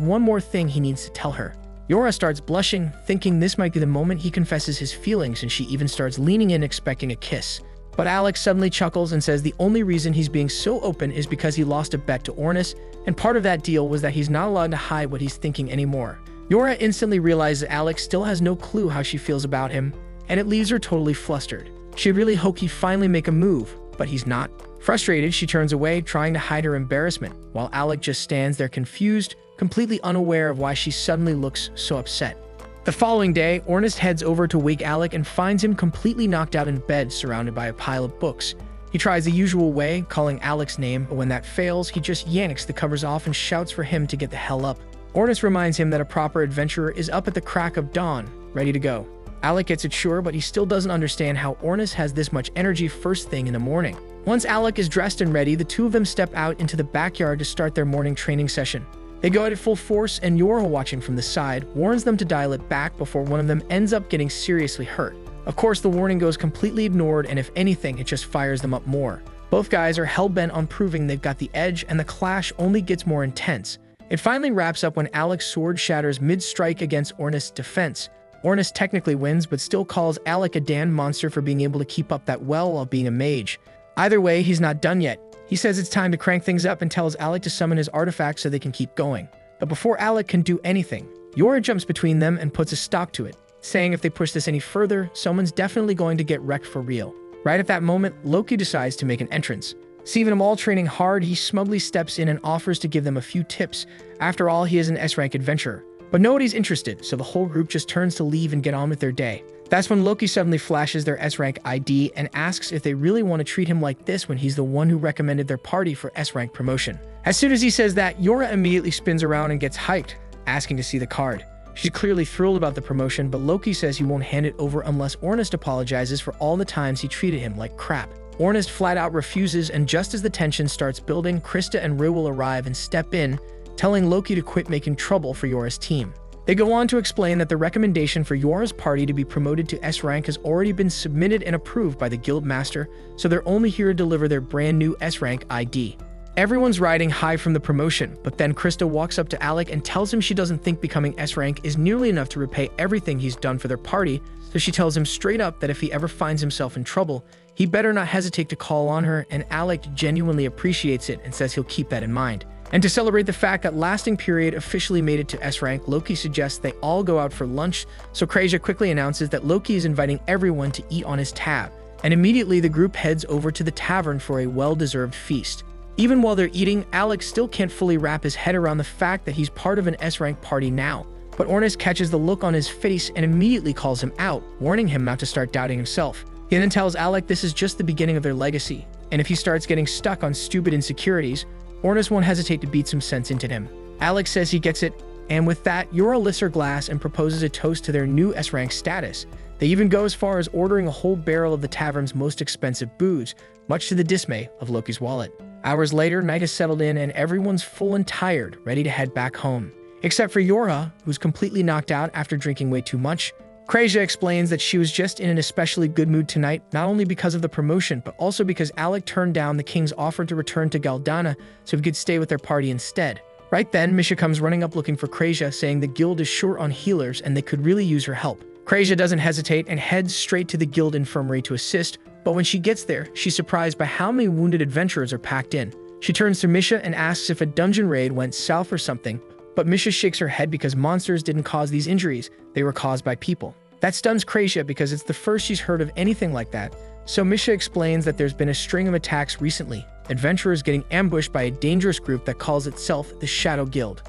one more thing he needs to tell her. Yorha starts blushing, thinking this might be the moment he confesses his feelings, and she even starts leaning in expecting a kiss. But Alec suddenly chuckles and says the only reason he's being so open is because he lost a bet to Ornis, and part of that deal was that he's not allowed to hide what he's thinking anymore. Yorha instantly realizes Alec still has no clue how she feels about him, and it leaves her totally flustered. She really hoped he'd finally make a move, but he's not. Frustrated, she turns away, trying to hide her embarrassment, while Alec just stands there confused, completely unaware of why she suddenly looks so upset. The following day, Ornis heads over to wake Alec and finds him completely knocked out in bed, surrounded by a pile of books. He tries the usual way, calling Alec's name, but when that fails, he just yanks the covers off and shouts for him to get the hell up. Ornis reminds him that a proper adventurer is up at the crack of dawn, ready to go. Alec gets it sure, but he still doesn't understand how Ornis has this much energy first thing in the morning. Once Alec is dressed and ready, the two of them step out into the backyard to start their morning training session. They go at it full force, and Yorha, watching from the side, warns them to dial it back before one of them ends up getting seriously hurt. Of course, the warning goes completely ignored, and if anything, it just fires them up more. Both guys are hell-bent on proving they've got the edge, and the clash only gets more intense. It finally wraps up when Alec's sword shatters mid-strike against Ornis' defense. Ornis technically wins, but still calls Alec a damn monster for being able to keep up that well while being a mage. Either way, he's not done yet. He says it's time to crank things up and tells Alec to summon his artifact so they can keep going. But before Alec can do anything, Yorha jumps between them and puts a stop to it, saying if they push this any further, someone's definitely going to get wrecked for real. Right at that moment, Loki decides to make an entrance. Seeing them all training hard, he smugly steps in and offers to give them a few tips. After all, he is an S-rank adventurer. But nobody's interested, so the whole group just turns to leave and get on with their day. That's when Loki suddenly flashes their S-rank ID and asks if they really want to treat him like this when he's the one who recommended their party for S-rank promotion. As soon as he says that, Yorha immediately spins around and gets hyped, asking to see the card. She's clearly thrilled about the promotion, but Loki says he won't hand it over unless Ornist apologizes for all the times he treated him like crap. Ornist flat out refuses, and just as the tension starts building, Krista and Rue will arrive and step in, telling Loki to quit making trouble for Yorha's team. They go on to explain that the recommendation for Yorha's party to be promoted to S-rank has already been submitted and approved by the guild master, so they're only here to deliver their brand new S-rank ID. Everyone's riding high from the promotion, but then Krista walks up to Alec and tells him she doesn't think becoming S-rank is nearly enough to repay everything he's done for their party, so she tells him straight up that if he ever finds himself in trouble, he better not hesitate to call on her, and Alec genuinely appreciates it and says he'll keep that in mind. And to celebrate the fact that Lasting Period officially made it to S-rank, Loki suggests they all go out for lunch, so Krasia quickly announces that Loki is inviting everyone to eat on his tab, and immediately the group heads over to the tavern for a well-deserved feast. Even while they're eating, Alex still can't fully wrap his head around the fact that he's part of an S-rank party now, but Ornis catches the look on his face and immediately calls him out, warning him not to start doubting himself. He then tells Alec this is just the beginning of their legacy, and if he starts getting stuck on stupid insecurities, Ornis won't hesitate to beat some sense into him. Alex says he gets it, and with that, Yorha lifts her glass and proposes a toast to their new S-rank status. They even go as far as ordering a whole barrel of the tavern's most expensive booze, much to the dismay of Loki's wallet. Hours later, night has settled in and everyone's full and tired, ready to head back home. Except for Yorha, who's completely knocked out after drinking way too much. Krasia explains that she was just in an especially good mood tonight, not only because of the promotion, but also because Alec turned down the king's offer to return to Galdana so he could stay with their party instead. Right then, Misha comes running up looking for Krasia, saying the guild is short on healers and they could really use her help. Krasia doesn't hesitate and heads straight to the guild infirmary to assist, but when she gets there, she's surprised by how many wounded adventurers are packed in. She turns to Misha and asks if a dungeon raid went south or something, But Misha shakes her head because monsters didn't cause these injuries, they were caused by people. That stuns Krasia because it's the first she's heard of anything like that. So Misha explains that there's been a string of attacks recently, adventurers getting ambushed by a dangerous group that calls itself the Shadow Guild.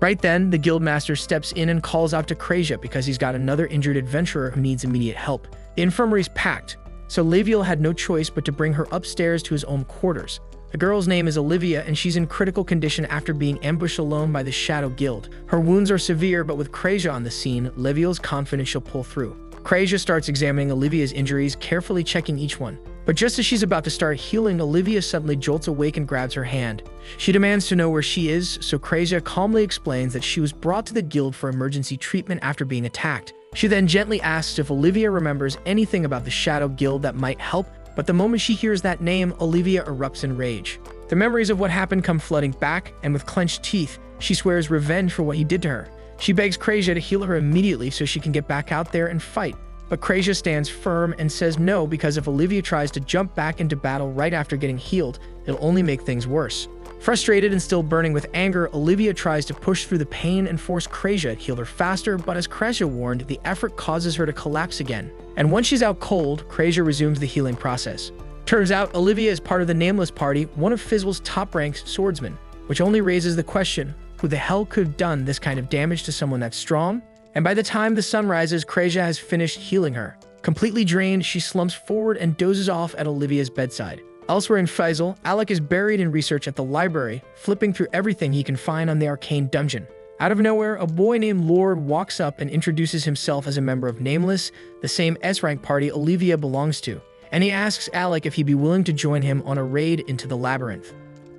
Right then, the guildmaster steps in and calls out to Krasia because he's got another injured adventurer who needs immediate help. The infirmary's packed, so Leviel had no choice but to bring her upstairs to his own quarters. The girl's name is Olivia, and she's in critical condition after being ambushed alone by the Shadow Guild. Her wounds are severe, but with Krasia on the scene, Leviel's confident she'll pull through. Krasia starts examining Olivia's injuries, carefully checking each one. But just as she's about to start healing, Olivia suddenly jolts awake and grabs her hand. She demands to know where she is, so Krasia calmly explains that she was brought to the guild for emergency treatment after being attacked. She then gently asks if Olivia remembers anything about the Shadow Guild that might help, but the moment she hears that name, Olivia erupts in rage. The memories of what happened come flooding back, and with clenched teeth, she swears revenge for what he did to her. She begs Krasia to heal her immediately so she can get back out there and fight. But Krasia stands firm and says no because if Olivia tries to jump back into battle right after getting healed, it'll only make things worse. Frustrated and still burning with anger, Olivia tries to push through the pain and force Krasia to heal her faster, but as Krasia warned, the effort causes her to collapse again. And once she's out cold, Krasia resumes the healing process. Turns out Olivia is part of the Nameless Party, one of Fizzle's top-ranked swordsmen, which only raises the question, who the hell could have done this kind of damage to someone that strong? And by the time the sun rises, Krasia has finished healing her. Completely drained, she slumps forward and dozes off at Olivia's bedside. Elsewhere in Fizzle, Alec is buried in research at the library, flipping through everything he can find on the arcane dungeon. Out of nowhere, a boy named Lord walks up and introduces himself as a member of Nameless, the same S-rank party Olivia belongs to, and he asks Alec if he'd be willing to join him on a raid into the labyrinth.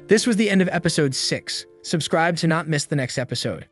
This was the end of episode 6. Subscribe to not miss the next episode.